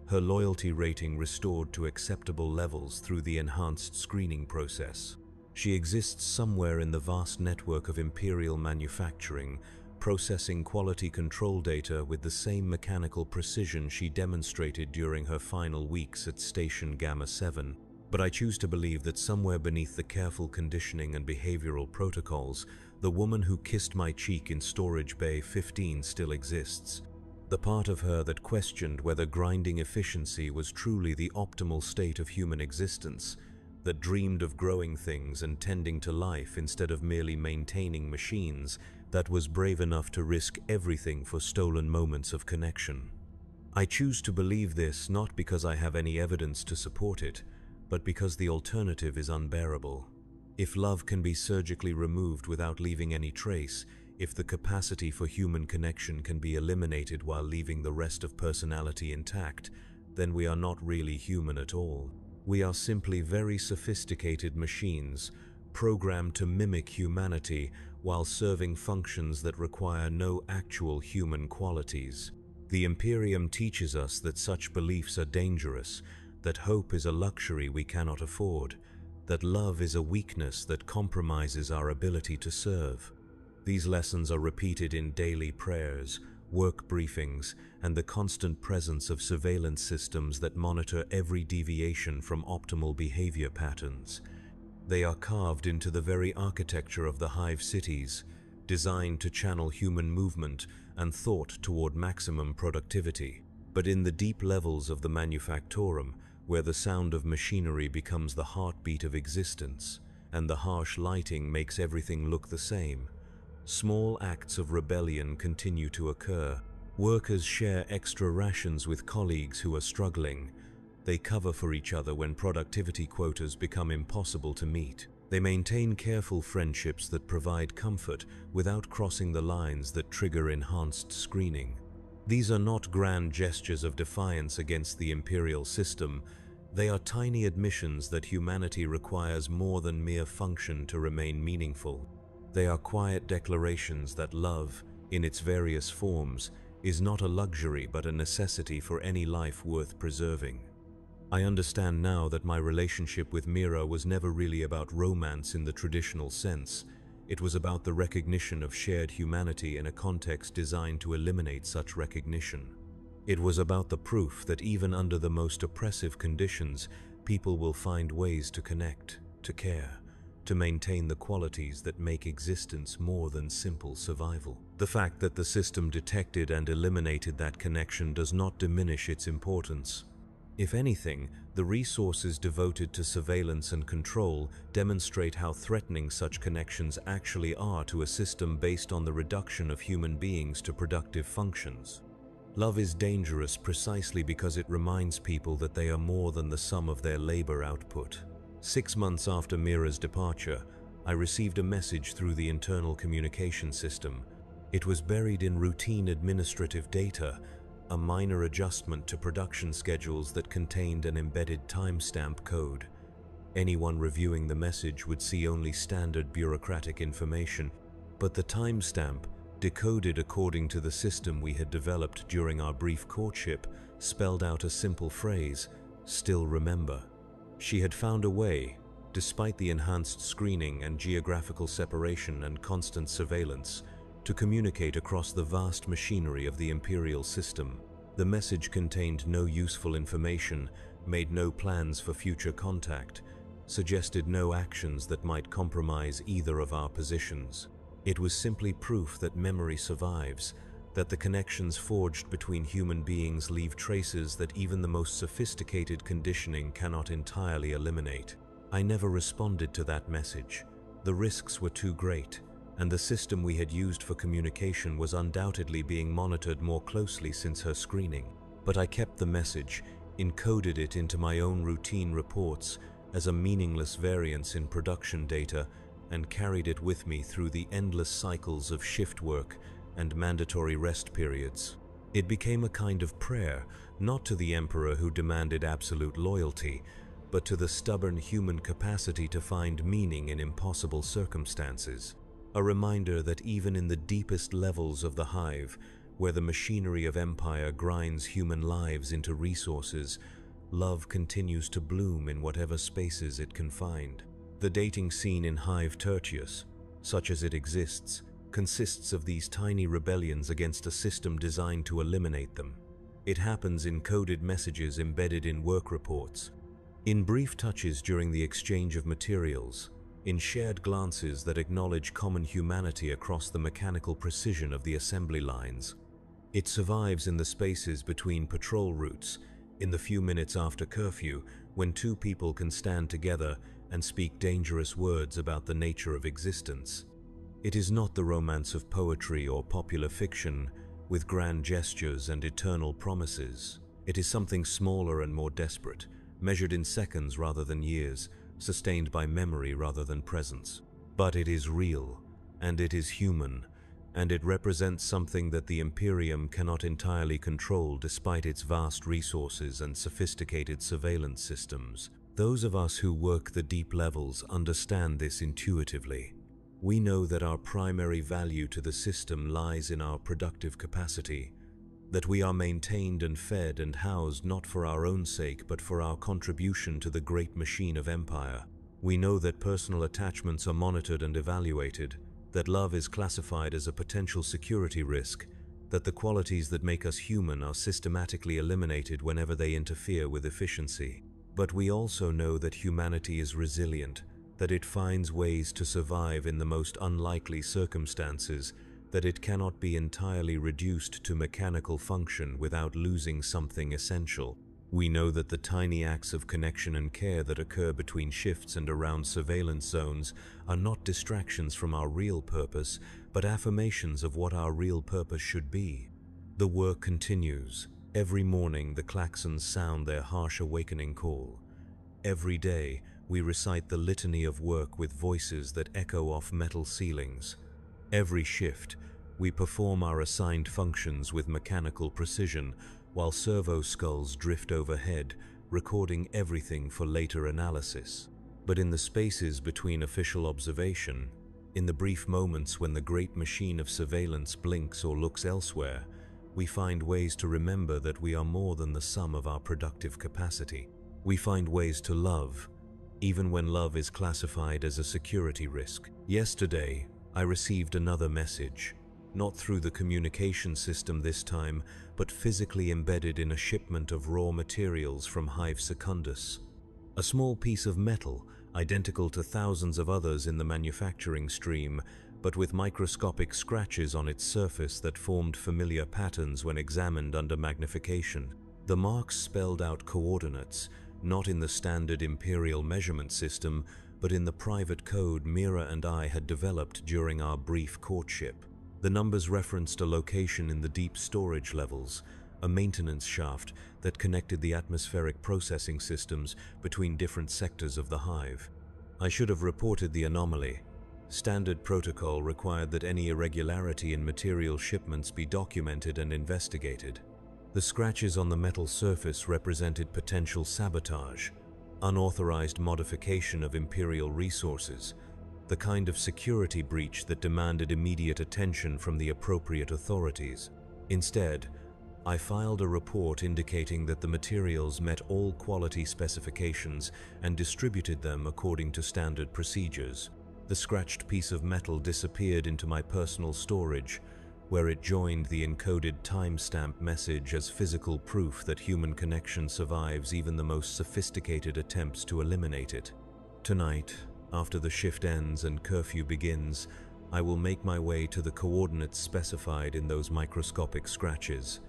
her loyalty rating restored to acceptable levels through the enhanced screening process. She exists somewhere in the vast network of Imperial manufacturing, processing quality control data with the same mechanical precision she demonstrated during her final weeks at Station Gamma 7. But I choose to believe that somewhere beneath the careful conditioning and behavioral protocols, the woman who kissed my cheek in Storage Bay 15 still exists. The part of her that questioned whether grinding efficiency was truly the optimal state of human existence, that dreamed of growing things and tending to life instead of merely maintaining machines, that was brave enough to risk everything for stolen moments of connection. I choose to believe this not because I have any evidence to support it, but because the alternative is unbearable. If love can be surgically removed without leaving any trace, if the capacity for human connection can be eliminated while leaving the rest of personality intact, then we are not really human at all. We are simply very sophisticated machines, programmed to mimic humanity while serving functions that require no actual human qualities. The Imperium teaches us that such beliefs are dangerous, that hope is a luxury we cannot afford, that love is a weakness that compromises our ability to serve. These lessons are repeated in daily prayers, work briefings, and the constant presence of surveillance systems that monitor every deviation from optimal behavior patterns. They are carved into the very architecture of the hive cities, designed to channel human movement and thought toward maximum productivity. But in the deep levels of the manufactorum, where the sound of machinery becomes the heartbeat of existence, and the harsh lighting makes everything look the same, small acts of rebellion continue to occur. Workers share extra rations with colleagues who are struggling. They cover for each other when productivity quotas become impossible to meet. They maintain careful friendships that provide comfort without crossing the lines that trigger enhanced screening. These are not grand gestures of defiance against the imperial system. They are tiny admissions that humanity requires more than mere function to remain meaningful. They are quiet declarations that love, in its various forms, is not a luxury but a necessity for any life worth preserving. I understand now that my relationship with Mira was never really about romance in the traditional sense. It was about the recognition of shared humanity in a context designed to eliminate such recognition. It was about the proof that even under the most oppressive conditions, people will find ways to connect, to care, to maintain the qualities that make existence more than simple survival. The fact that the system detected and eliminated that connection does not diminish its importance. If anything, the resources devoted to surveillance and control demonstrate how threatening such connections actually are to a system based on the reduction of human beings to productive functions. Love is dangerous precisely because it reminds people that they are more than the sum of their labor output. 6 months after Mira's departure, I received a message through the internal communication system. It was buried in routine administrative data, a minor adjustment to production schedules that contained an embedded timestamp code. Anyone reviewing the message would see only standard bureaucratic information, but the timestamp, decoded according to the system we had developed during our brief courtship, spelled out a simple phrase, "Still remember." She had found a way, despite the enhanced screening and geographical separation and constant surveillance, to communicate across the vast machinery of the Imperial system. The message contained no useful information, made no plans for future contact, suggested no actions that might compromise either of our positions. It was simply proof that memory survives, that the connections forged between human beings leave traces that even the most sophisticated conditioning cannot entirely eliminate. I never responded to that message. The risks were too great, and the system we had used for communication was undoubtedly being monitored more closely since her screening. But I kept the message, encoded it into my own routine reports as a meaningless variance in production data, and carried it with me through the endless cycles of shift work and mandatory rest periods. It became a kind of prayer, not to the Emperor who demanded absolute loyalty, but to the stubborn human capacity to find meaning in impossible circumstances. A reminder that even in the deepest levels of the hive, where the machinery of empire grinds human lives into resources, love continues to bloom in whatever spaces it can find. The dating scene in Hive Tertius, such as it exists, consists of these tiny rebellions against a system designed to eliminate them. It happens in coded messages embedded in work reports, in brief touches during the exchange of materials, in shared glances that acknowledge common humanity across the mechanical precision of the assembly lines. It survives in the spaces between patrol routes, in the few minutes after curfew, when two people can stand together and speak dangerous words about the nature of existence. It is not the romance of poetry or popular fiction, with grand gestures and eternal promises. It is something smaller and more desperate, measured in seconds rather than years, sustained by memory rather than presence. But it is real, and it is human, and it represents something that the Imperium cannot entirely control despite its vast resources and sophisticated surveillance systems. Those of us who work the deep levels understand this intuitively. We know that our primary value to the system lies in our productive capacity, that we are maintained and fed and housed not for our own sake but for our contribution to the great machine of empire. We know that personal attachments are monitored and evaluated, that love is classified as a potential security risk, that the qualities that make us human are systematically eliminated whenever they interfere with efficiency. But we also know that humanity is resilient, that it finds ways to survive in the most unlikely circumstances, that it cannot be entirely reduced to mechanical function without losing something essential. We know that the tiny acts of connection and care that occur between shifts and around surveillance zones are not distractions from our real purpose, but affirmations of what our real purpose should be. The work continues. Every morning the klaxons sound their harsh awakening call. Every day we recite the litany of work with voices that echo off metal ceilings. Every shift we perform our assigned functions with mechanical precision, while servo skulls drift overhead, recording everything for later analysis. But in the spaces between official observation, in the brief moments when the great machine of surveillance blinks or looks elsewhere, we find ways to remember that we are more than the sum of our productive capacity. We find ways to love, even when love is classified as a security risk. Yesterday, I received another message, not through the communication system this time, but physically embedded in a shipment of raw materials from Hive Secundus. A small piece of metal, identical to thousands of others in the manufacturing stream, but with microscopic scratches on its surface that formed familiar patterns when examined under magnification. The marks spelled out coordinates, not in the standard Imperial measurement system, but in the private code Mira and I had developed during our brief courtship. The numbers referenced a location in the deep storage levels, a maintenance shaft that connected the atmospheric processing systems between different sectors of the hive. I should have reported the anomaly. Standard protocol required that any irregularity in material shipments be documented and investigated. The scratches on the metal surface represented potential sabotage, unauthorized modification of Imperial resources, the kind of security breach that demanded immediate attention from the appropriate authorities. Instead, I filed a report indicating that the materials met all quality specifications and distributed them according to standard procedures. The scratched piece of metal disappeared into my personal storage, where it joined the encoded timestamp message as physical proof that human connection survives even the most sophisticated attempts to eliminate it. Tonight, after the shift ends and curfew begins, I will make my way to the coordinates specified in those microscopic scratches.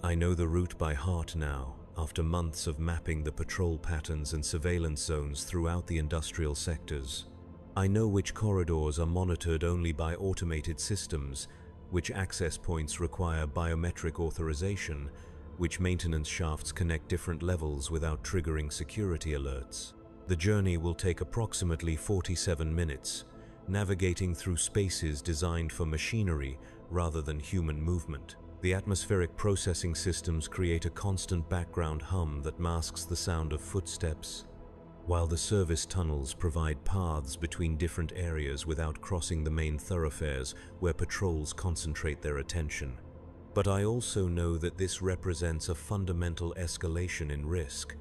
I know the route by heart now, after months of mapping the patrol patterns and surveillance zones throughout the industrial sectors. I know which corridors are monitored only by automated systems, which access points require biometric authorization, which maintenance shafts connect different levels without triggering security alerts. The journey will take approximately 47 minutes, navigating through spaces designed for machinery rather than human movement. The atmospheric processing systems create a constant background hum that masks the sound of footsteps, while the service tunnels provide paths between different areas without crossing the main thoroughfares where patrols concentrate their attention. But I also know that this represents a fundamental escalation in risk.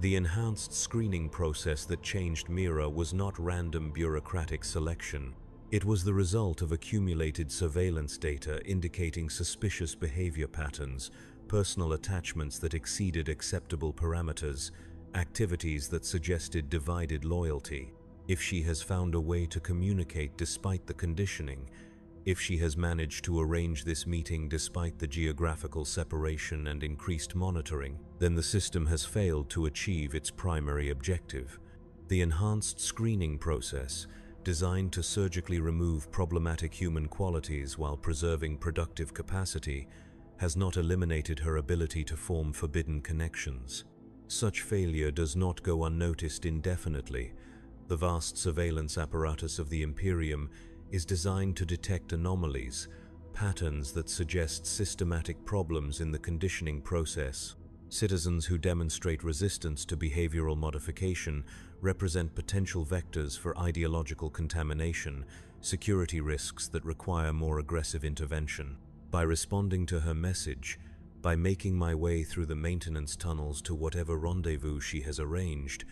The enhanced screening process that changed Mira was not random bureaucratic selection. It was the result of accumulated surveillance data indicating suspicious behavior patterns, personal attachments that exceeded acceptable parameters, activities that suggested divided loyalty. If she has found a way to communicate despite the conditioning, if she has managed to arrange this meeting despite the geographical separation and increased monitoring, then the system has failed to achieve its primary objective. The enhanced screening process, designed to surgically remove problematic human qualities while preserving productive capacity, has not eliminated her ability to form forbidden connections. Such failure does not go unnoticed indefinitely. The vast surveillance apparatus of the Imperium is designed to detect anomalies, patterns that suggest systematic problems in the conditioning process. Citizens who demonstrate resistance to behavioral modification represent potential vectors for ideological contamination, security risks that require more aggressive intervention. By responding to her message, by making my way through the maintenance tunnels to whatever rendezvous she has arranged,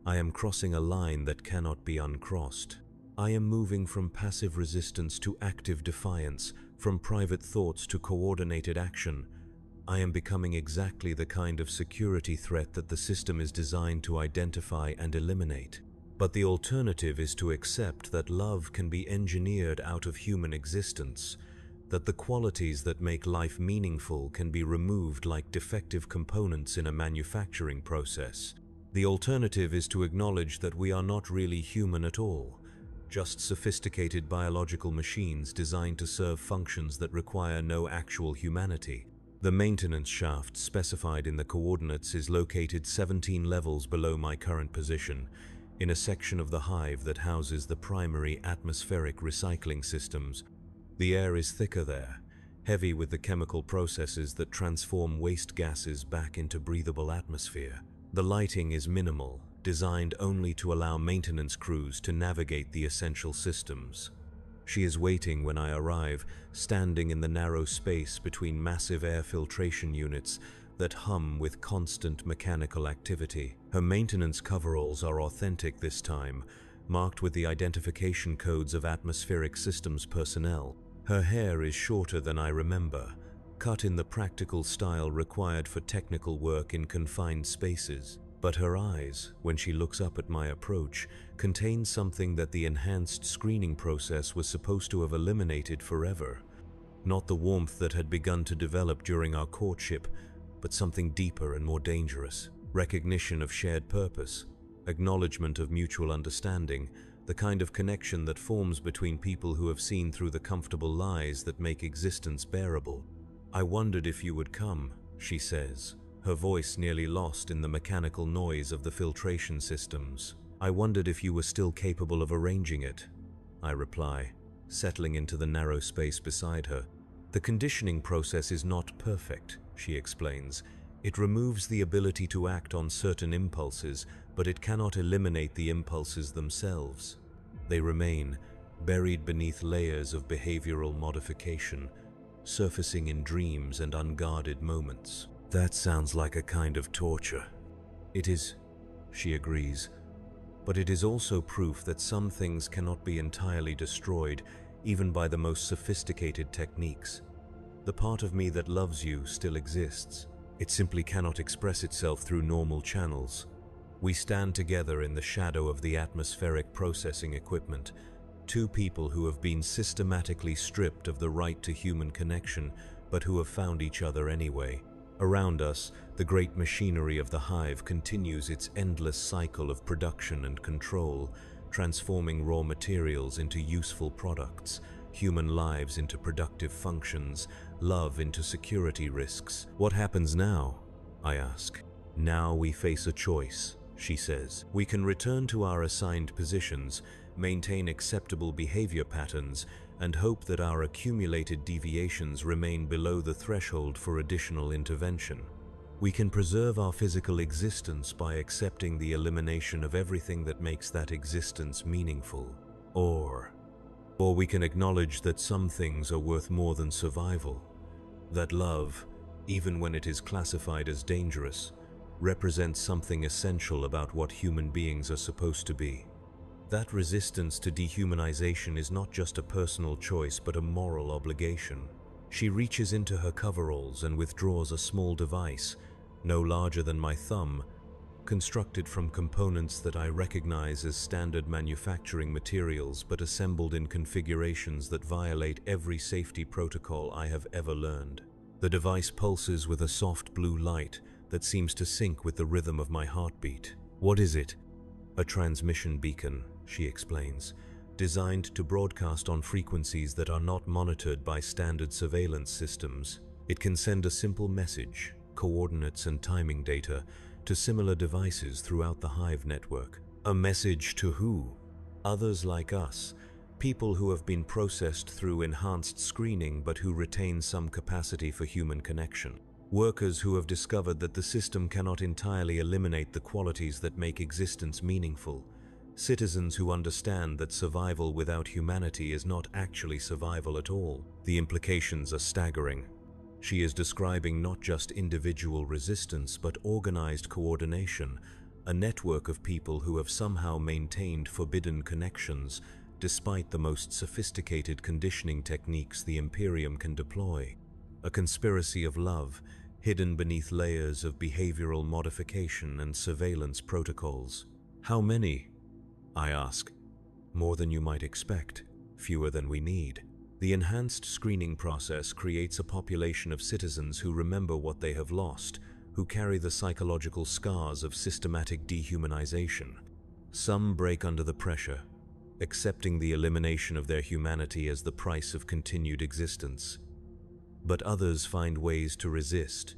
I am crossing a line that cannot be uncrossed. I am moving from passive resistance to active defiance, from private thoughts to coordinated action. I am becoming exactly the kind of security threat that the system is designed to identify and eliminate. But the alternative is to accept that love can be engineered out of human existence, that the qualities that make life meaningful can be removed like defective components in a manufacturing process. The alternative is to acknowledge that we are not really human at all, just sophisticated biological machines designed to serve functions that require no actual humanity. The maintenance shaft specified in the coordinates is located 17 levels below my current position, in a section of the hive that houses the primary atmospheric recycling systems. The air is thicker there, heavy with the chemical processes that transform waste gases back into breathable atmosphere. The lighting is minimal, designed only to allow maintenance crews to navigate the essential systems. She is waiting when I arrive, standing in the narrow space between massive air filtration units that hum with constant mechanical activity. Her maintenance coveralls are authentic this time, marked with the identification codes of atmospheric systems personnel. Her hair is shorter than I remember, cut in the practical style required for technical work in confined spaces. But her eyes, when she looks up at my approach, contain something that the enhanced screening process was supposed to have eliminated forever. Not the warmth that had begun to develop during our courtship, but something deeper and more dangerous. Recognition of shared purpose, acknowledgement of mutual understanding, the kind of connection that forms between people who have seen through the comfortable lies that make existence bearable. "I wondered if you would come," she says, her voice nearly lost in the mechanical noise of the filtration systems. "I wondered if you were still capable of arranging it," I reply, settling into the narrow space beside her. "The conditioning process is not perfect," she explains. "It removes the ability to act on certain impulses, but it cannot eliminate the impulses themselves. They remain, buried beneath layers of behavioral modification, surfacing in dreams and unguarded moments." "That sounds like a kind of torture." "It is," she agrees, but it is also proof that some things cannot be entirely destroyed, even by the most sophisticated techniques. The part of me that loves you still exists. It simply cannot express itself through normal channels. We stand together in the shadow of the atmospheric processing equipment, two people who have been systematically stripped of the right to human connection, but who have found each other anyway. Around us, the great machinery of the hive continues its endless cycle of production and control, transforming raw materials into useful products, human lives into productive functions, love into security risks. What happens now? I ask. Now we face a choice, she says. We can return to our assigned positions, maintain acceptable behavior patterns, and hope that our accumulated deviations remain below the threshold for additional intervention. We can preserve our physical existence by accepting the elimination of everything that makes that existence meaningful. Or we can acknowledge that some things are worth more than survival, that love, even when it is classified as dangerous, represents something essential about what human beings are supposed to be. That resistance to dehumanization is not just a personal choice but a moral obligation. She reaches into her coveralls and withdraws a small device, no larger than my thumb, constructed from components that I recognize as standard manufacturing materials but assembled in configurations that violate every safety protocol I have ever learned. The device pulses with a soft blue light that seems to sync with the rhythm of my heartbeat. What is it? A transmission beacon, she explains, designed to broadcast on frequencies that are not monitored by standard surveillance systems. It can send a simple message, coordinates and timing data, to similar devices throughout the hive network. A message to who? Others like us, people who have been processed through enhanced screening but who retain some capacity for human connection. Workers who have discovered that the system cannot entirely eliminate the qualities that make existence meaningful. Citizens who understand that survival without humanity is not actually survival at all. The implications are staggering. She is describing not just individual resistance but organized coordination, a network of people who have somehow maintained forbidden connections despite the most sophisticated conditioning techniques the Imperium can deploy. A conspiracy of love, hidden beneath layers of behavioral modification and surveillance protocols. How many? I ask. More than you might expect, fewer than we need. The enhanced screening process creates a population of citizens who remember what they have lost, who carry the psychological scars of systematic dehumanization. Some break under the pressure, accepting the elimination of their humanity as the price of continued existence. But others find ways to resist,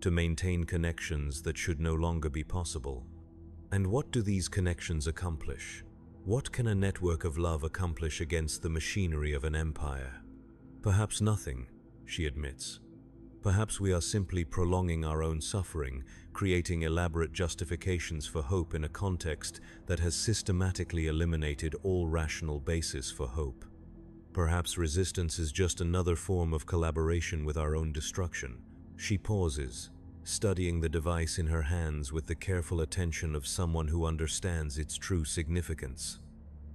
to maintain connections that should no longer be possible. And what do these connections accomplish? What can a network of love accomplish against the machinery of an empire? Perhaps nothing, she admits. Perhaps we are simply prolonging our own suffering, creating elaborate justifications for hope in a context that has systematically eliminated all rational basis for hope. Perhaps resistance is just another form of collaboration with our own destruction. She pauses, studying the device in her hands with the careful attention of someone who understands its true significance.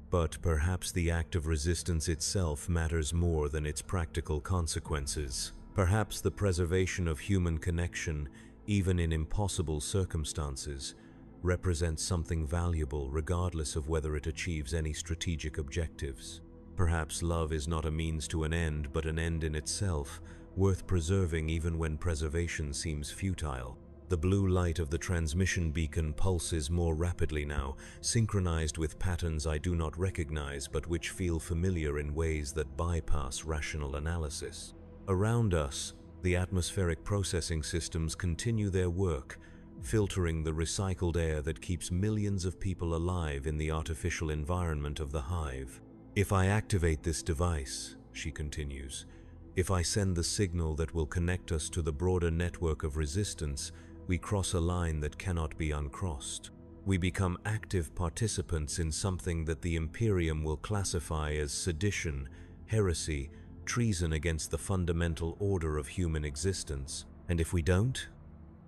But perhaps the act of resistance itself matters more than its practical consequences. Perhaps the preservation of human connection, even in impossible circumstances, represents something valuable regardless of whether it achieves any strategic objectives. Perhaps love is not a means to an end, but an end in itself, worth preserving even when preservation seems futile. The blue light of the transmission beacon pulses more rapidly now, synchronized with patterns I do not recognize but which feel familiar in ways that bypass rational analysis. Around us, the atmospheric processing systems continue their work, filtering the recycled air that keeps millions of people alive in the artificial environment of the hive. If I activate this device, she continues, if I send the signal that will connect us to the broader network of resistance, we cross a line that cannot be uncrossed. We become active participants in something that the Imperium will classify as sedition, heresy, treason against the fundamental order of human existence. And if we don't,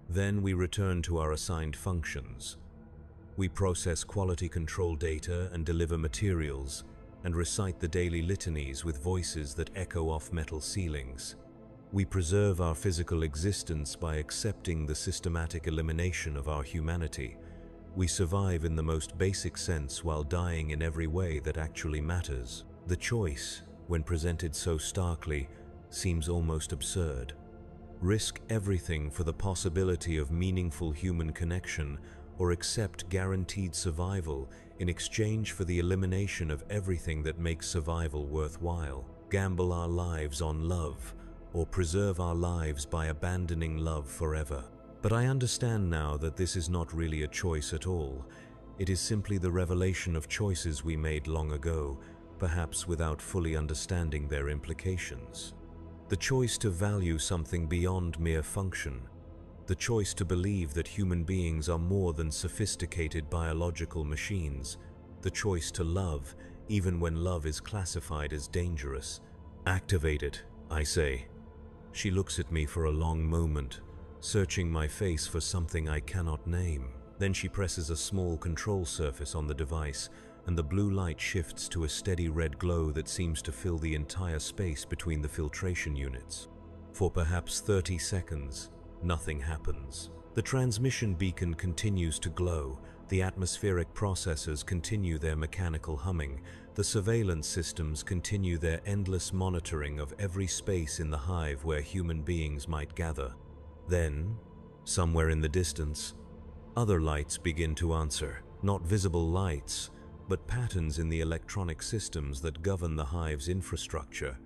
then we return to our assigned functions. We process quality control data and deliver materials, and recite the daily litanies with voices that echo off metal ceilings. We preserve our physical existence by accepting the systematic elimination of our humanity. We survive in the most basic sense while dying in every way that actually matters. The choice, when presented so starkly, seems almost absurd. Risk everything for the possibility of meaningful human connection, or accept guaranteed survival in exchange for the elimination of everything that makes survival worthwhile. Gamble our lives on love, or preserve our lives by abandoning love forever. But I understand now that this is not really a choice at all. It is simply the revelation of choices we made long ago, perhaps without fully understanding their implications. The choice to value something beyond mere function. The choice to believe that human beings are more than sophisticated biological machines. The choice to love, even when love is classified as dangerous. Activate it, I say. She looks at me for a long moment, searching my face for something I cannot name. Then she presses a small control surface on the device, and the blue light shifts to a steady red glow that seems to fill the entire space between the filtration units. For perhaps 30 seconds, nothing happens. The transmission beacon continues to glow, the atmospheric processors continue their mechanical humming, the surveillance systems continue their endless monitoring of every space in the hive where human beings might gather. Then, somewhere in the distance, other lights begin to answer. Not visible lights, but patterns in the electronic systems that govern the hive's infrastructure.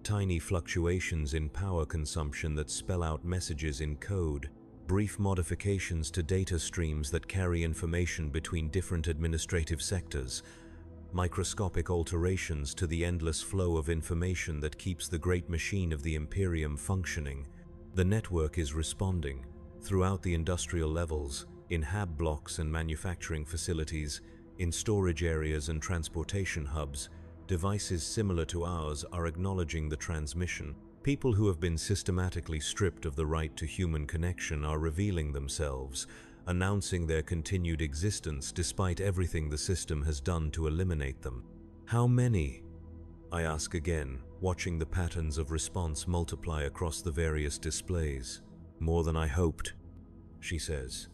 Tiny fluctuations in power consumption that spell out messages in code, brief modifications to data streams that carry information between different administrative sectors, microscopic alterations to the endless flow of information that keeps the great machine of the Imperium functioning. The network is responding, throughout the industrial levels, in hab blocks and manufacturing facilities, in storage areas and transportation hubs. Devices similar to ours are acknowledging the transmission. People who have been systematically stripped of the right to human connection are revealing themselves, announcing their continued existence despite everything the system has done to eliminate them. How many? I ask again, watching the patterns of response multiply across the various displays. More than I hoped, she says.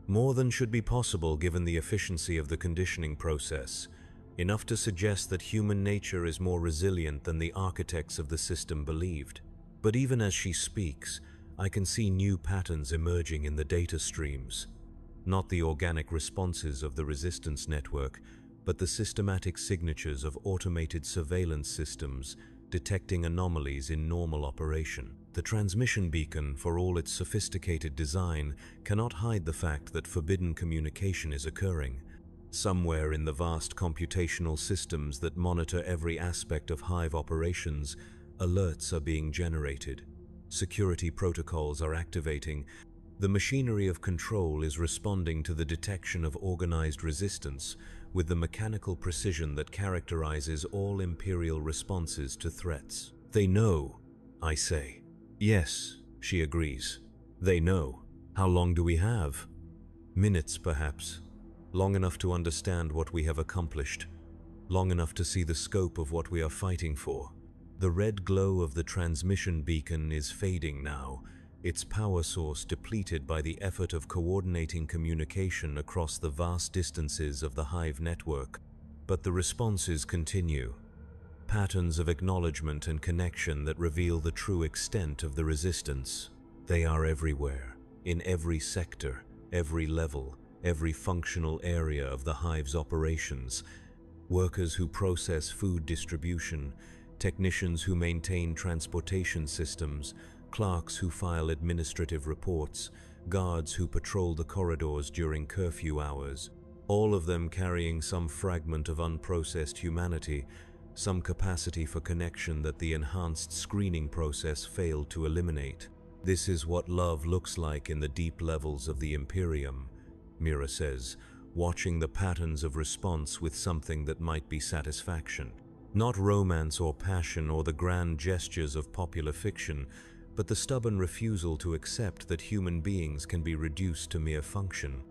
More than should be possible given the efficiency of the conditioning process. Enough to suggest that human nature is more resilient than the architects of the system believed. But even as she speaks, I can see new patterns emerging in the data streams. Not the organic responses of the resistance network, but the systematic signatures of automated surveillance systems detecting anomalies in normal operation. The transmission beacon, for all its sophisticated design, cannot hide the fact that forbidden communication is occurring. Somewhere in the vast computational systems that monitor every aspect of hive operations, alerts are being generated. Security protocols are activating. The machinery of control is responding to the detection of organized resistance with the mechanical precision that characterizes all Imperial responses to threats. They know, I say. Yes, she agrees. They know. How long do we have? Minutes, perhaps. Long enough to understand what we have accomplished. Long enough to see the scope of what we are fighting for. The red glow of the transmission beacon is fading now, its power source depleted by the effort of coordinating communication across the vast distances of the hive network. But the responses continue. Patterns of acknowledgement and connection that reveal the true extent of the resistance. They are everywhere, in every sector, every level, every functional area of the hive's operations. Workers who process food distribution, technicians who maintain transportation systems, clerks who file administrative reports, guards who patrol the corridors during curfew hours, all of them carrying some fragment of unprocessed humanity, some capacity for connection that the enhanced screening process failed to eliminate. This is what love looks like in the deep levels of the Imperium, Mira says, watching the patterns of response with something that might be satisfaction. Not romance or passion or the grand gestures of popular fiction, but the stubborn refusal to accept that human beings can be reduced to mere function.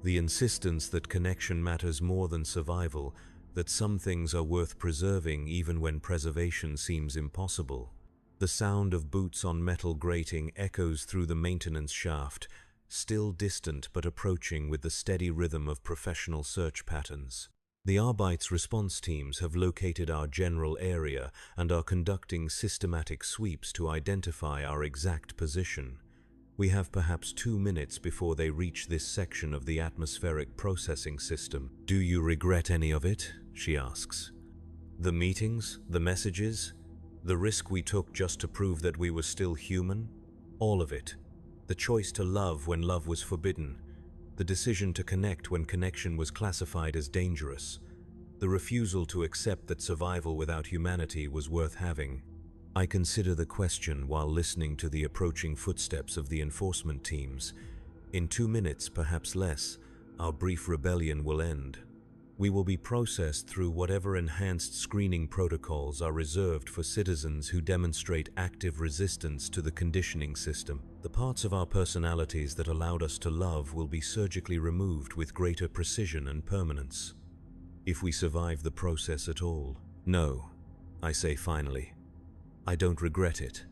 The insistence that connection matters more than survival, that some things are worth preserving even when preservation seems impossible. The sound of boots on metal grating echoes through the maintenance shaft, still distant but approaching with the steady rhythm of professional search patterns. The Arbeits response teams have located our general area and are conducting systematic sweeps to identify our exact position. We have perhaps 2 minutes before they reach this section of the atmospheric processing system. "Do you regret any of it?" she asks. "The meetings, the messages, the risk we took just to prove that we were still human? All of it. The choice to love when love was forbidden. The decision to connect when connection was classified as dangerous. The refusal to accept that survival without humanity was worth having." I consider the question while listening to the approaching footsteps of the enforcement teams. In 2 minutes, perhaps less, our brief rebellion will end. We will be processed through whatever enhanced screening protocols are reserved for citizens who demonstrate active resistance to the conditioning system. The parts of our personalities that allowed us to love will be surgically removed with greater precision and permanence. If we survive the process at all. No, I say finally. I don't regret it.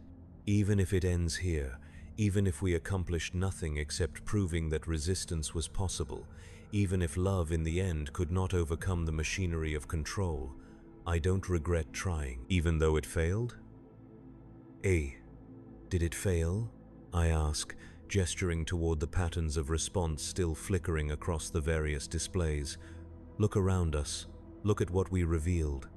Even if it ends here, even if we accomplished nothing except proving that resistance was possible, even if love in the end could not overcome the machinery of control, I don't regret trying, even though it failed? Did it fail? I ask, gesturing toward the patterns of response still flickering across the various displays. Look around us. Look at what we revealed.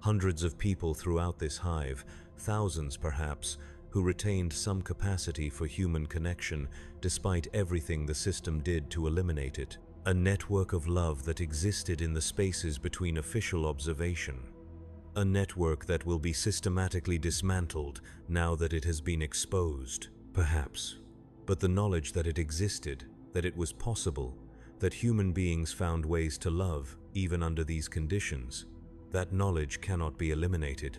Hundreds of people throughout this hive, thousands perhaps, who retained some capacity for human connection despite everything the system did to eliminate it. A network of love that existed in the spaces between official observation. A network that will be systematically dismantled now that it has been exposed, perhaps. But the knowledge that it existed, that it was possible, that human beings found ways to love even under these conditions, that knowledge cannot be eliminated.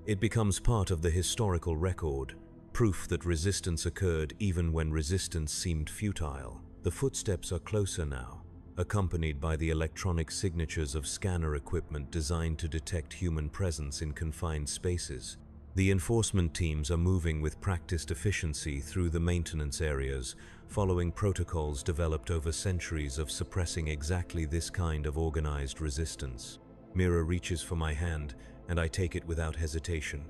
It becomes part of the historical record, proof that resistance occurred even when resistance seemed futile. The footsteps are closer now, accompanied by the electronic signatures of scanner equipment designed to detect human presence in confined spaces. The enforcement teams are moving with practiced efficiency through the maintenance areas, following protocols developed over centuries of suppressing exactly this kind of organized resistance. Mira reaches for my hand, and I take it without hesitation.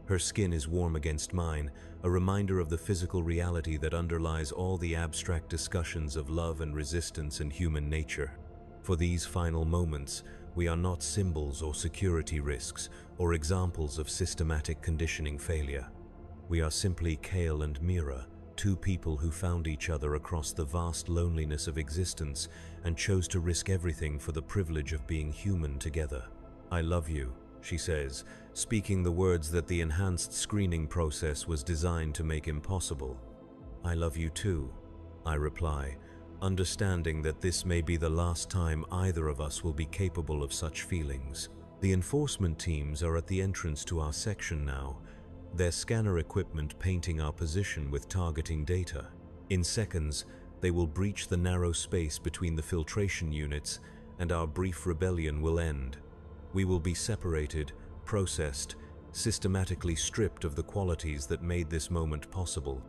Her skin is warm against mine, a reminder of the physical reality that underlies all the abstract discussions of love and resistance and human nature. For these final moments, we are not symbols or security risks or examples of systematic conditioning failure. We are simply Kale and Mira, two people who found each other across the vast loneliness of existence and chose to risk everything for the privilege of being human together. "I love you," she says, speaking the words that the enhanced screening process was designed to make impossible. "I love you too," I reply, understanding that this may be the last time either of us will be capable of such feelings. The enforcement teams are at the entrance to our section now, their scanner equipment painting our position with targeting data. In seconds, they will breach the narrow space between the filtration units, and our brief rebellion will end. We will be separated, processed, systematically stripped of the qualities that made this moment possible.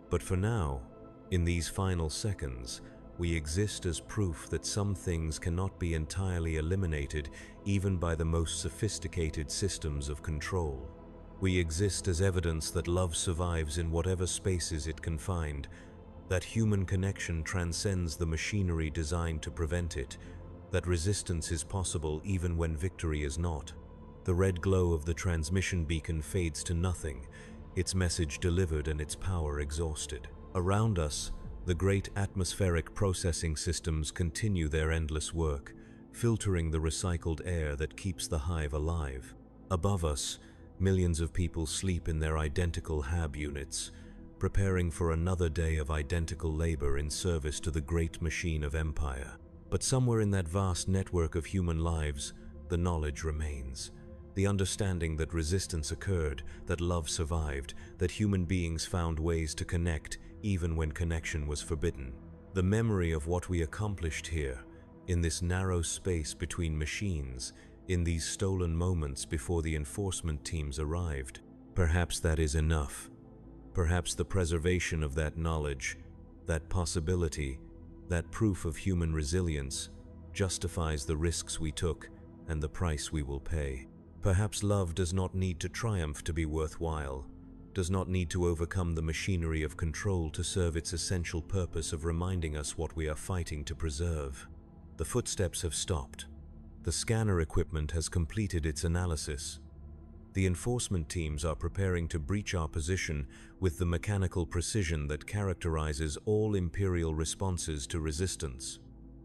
But for now, in these final seconds, we exist as proof that some things cannot be entirely eliminated even by the most sophisticated systems of control. We exist as evidence that love survives in whatever spaces it can find, that human connection transcends the machinery designed to prevent it, that resistance is possible even when victory is not. The red glow of the transmission beacon fades to nothing, its message delivered and its power exhausted. Around us, the great atmospheric processing systems continue their endless work, filtering the recycled air that keeps the hive alive. Above us, millions of people sleep in their identical hab units, preparing for another day of identical labor in service to the great machine of empire. But somewhere in that vast network of human lives, the knowledge remains. The understanding that resistance occurred, that love survived, that human beings found ways to connect even when connection was forbidden. The memory of what we accomplished here, in this narrow space between machines, in these stolen moments before the enforcement teams arrived. Perhaps that is enough. Perhaps the preservation of that knowledge, that possibility, that proof of human resilience, justifies the risks we took and the price we will pay. Perhaps love does not need to triumph to be worthwhile, does not need to overcome the machinery of control to serve its essential purpose of reminding us what we are fighting to preserve. The footsteps have stopped. The scanner equipment has completed its analysis. The enforcement teams are preparing to breach our position with the mechanical precision that characterizes all Imperial responses to resistance.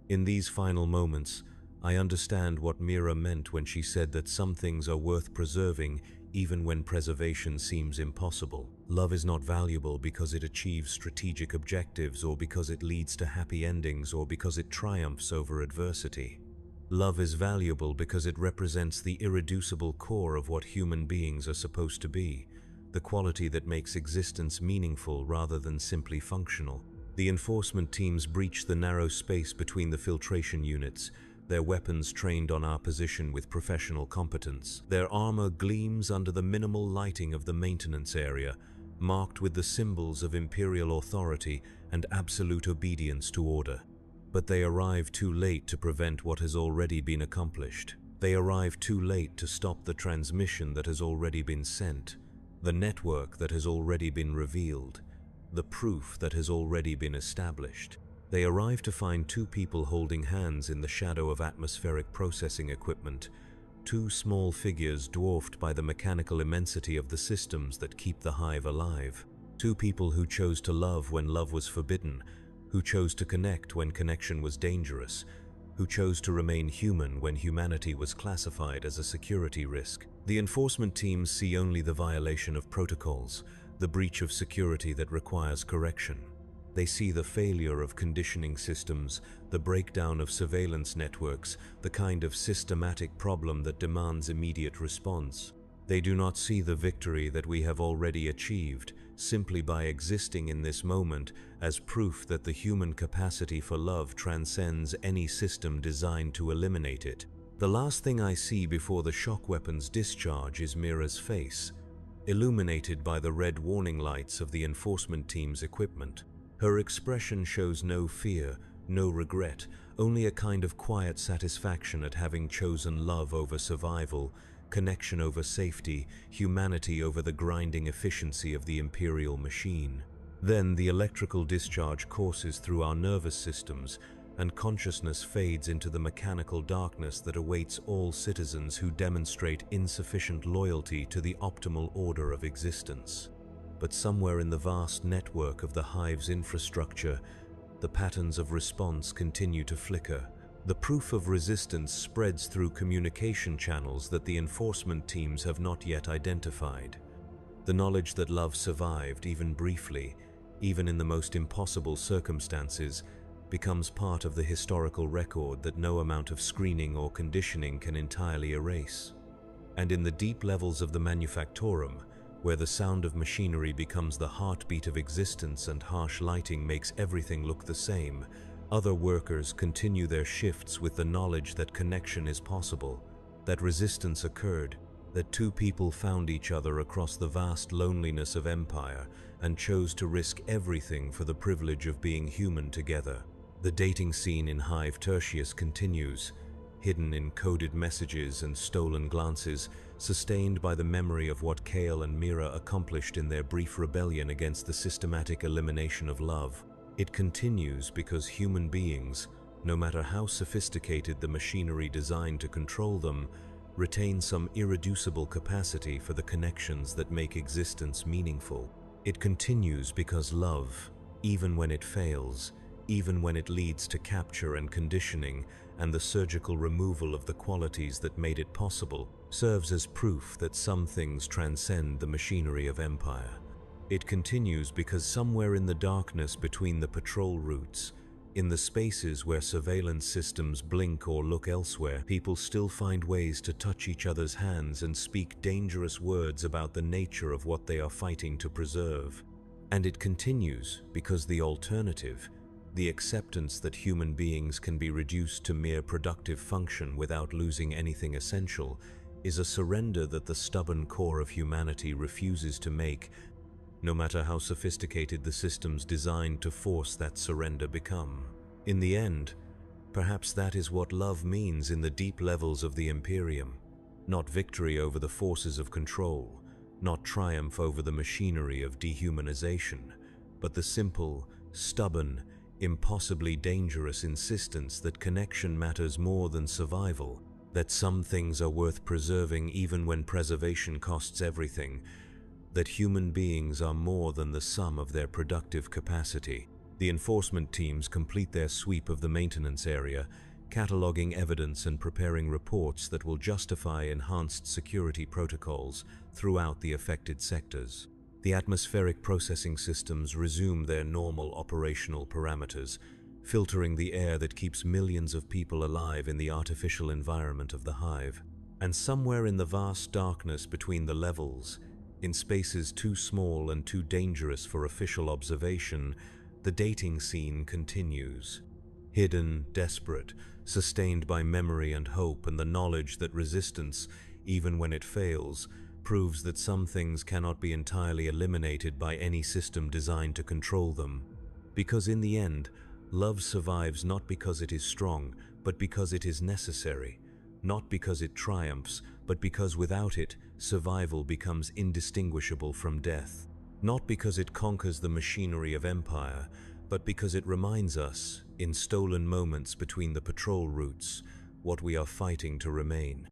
In these final moments, I understand what Mira meant when she said that some things are worth preserving even when preservation seems impossible. Love is not valuable because it achieves strategic objectives or because it leads to happy endings or because it triumphs over adversity. Love is valuable because it represents the irreducible core of what human beings are supposed to be, the quality that makes existence meaningful rather than simply functional. The enforcement teams breach the narrow space between the filtration units, their weapons trained on our position with professional competence. Their armor gleams under the minimal lighting of the maintenance area, marked with the symbols of Imperial authority and absolute obedience to order. But they arrive too late to prevent what has already been accomplished. They arrive too late to stop the transmission that has already been sent, the network that has already been revealed, the proof that has already been established. They arrive to find two people holding hands in the shadow of atmospheric processing equipment, two small figures dwarfed by the mechanical immensity of the systems that keep the hive alive. Two people who chose to love when love was forbidden, who chose to connect when connection was dangerous, who chose to remain human when humanity was classified as a security risk. The enforcement teams see only the violation of protocols, the breach of security that requires correction. They see the failure of conditioning systems, the breakdown of surveillance networks, the kind of systematic problem that demands immediate response. They do not see the victory that we have already achieved, simply by existing in this moment, as proof that the human capacity for love transcends any system designed to eliminate it. The last thing I see before the shock weapon's discharge is Mira's face, illuminated by the red warning lights of the enforcement team's equipment. Her expression shows no fear, no regret, only a kind of quiet satisfaction at having chosen love over survival, connection over safety, humanity over the grinding efficiency of the Imperial machine. Then the electrical discharge courses through our nervous systems, and consciousness fades into the mechanical darkness that awaits all citizens who demonstrate insufficient loyalty to the optimal order of existence. But somewhere in the vast network of the hive's infrastructure, the patterns of response continue to flicker. The proof of resistance spreads through communication channels that the enforcement teams have not yet identified. The knowledge that love survived, even briefly, even in the most impossible circumstances, becomes part of the historical record that no amount of screening or conditioning can entirely erase. And in the deep levels of the manufactorum, where the sound of machinery becomes the heartbeat of existence and harsh lighting makes everything look the same, other workers continue their shifts with the knowledge that connection is possible, that resistance occurred, that two people found each other across the vast loneliness of empire and chose to risk everything for the privilege of being human together. The dating scene in Hive Tertius continues, hidden in coded messages and stolen glances, sustained by the memory of what Kale and Mira accomplished in their brief rebellion against the systematic elimination of love. It continues because human beings, no matter how sophisticated the machinery designed to control them, retain some irreducible capacity for the connections that make existence meaningful. It continues because love, even when it fails, even when it leads to capture and conditioning and the surgical removal of the qualities that made it possible, serves as proof that some things transcend the machinery of empire. It continues because somewhere in the darkness between the patrol routes, in the spaces where surveillance systems blink or look elsewhere, people still find ways to touch each other's hands and speak dangerous words about the nature of what they are fighting to preserve. And it continues because the alternative, the acceptance that human beings can be reduced to mere productive function without losing anything essential, is a surrender that the stubborn core of humanity refuses to make, no matter how sophisticated the systems designed to force that surrender become. In the end, perhaps that is what love means in the deep levels of the Imperium. Not victory over the forces of control, not triumph over the machinery of dehumanization, but the simple, stubborn, impossibly dangerous insistence that connection matters more than survival, that some things are worth preserving even when preservation costs everything, that human beings are more than the sum of their productive capacity. The enforcement teams complete their sweep of the maintenance area, cataloging evidence and preparing reports that will justify enhanced security protocols throughout the affected sectors. The atmospheric processing systems resume their normal operational parameters, filtering the air that keeps millions of people alive in the artificial environment of the hive. And somewhere in the vast darkness between the levels, in spaces too small and too dangerous for official observation, the dating scene continues. Hidden, desperate, sustained by memory and hope and the knowledge that resistance, even when it fails, proves that some things cannot be entirely eliminated by any system designed to control them. Because in the end, love survives not because it is strong, but because it is necessary. Not because it triumphs, but because without it, survival becomes indistinguishable from death. Not because it conquers the machinery of empire, but because it reminds us, in stolen moments between the patrol routes, what we are fighting to remain.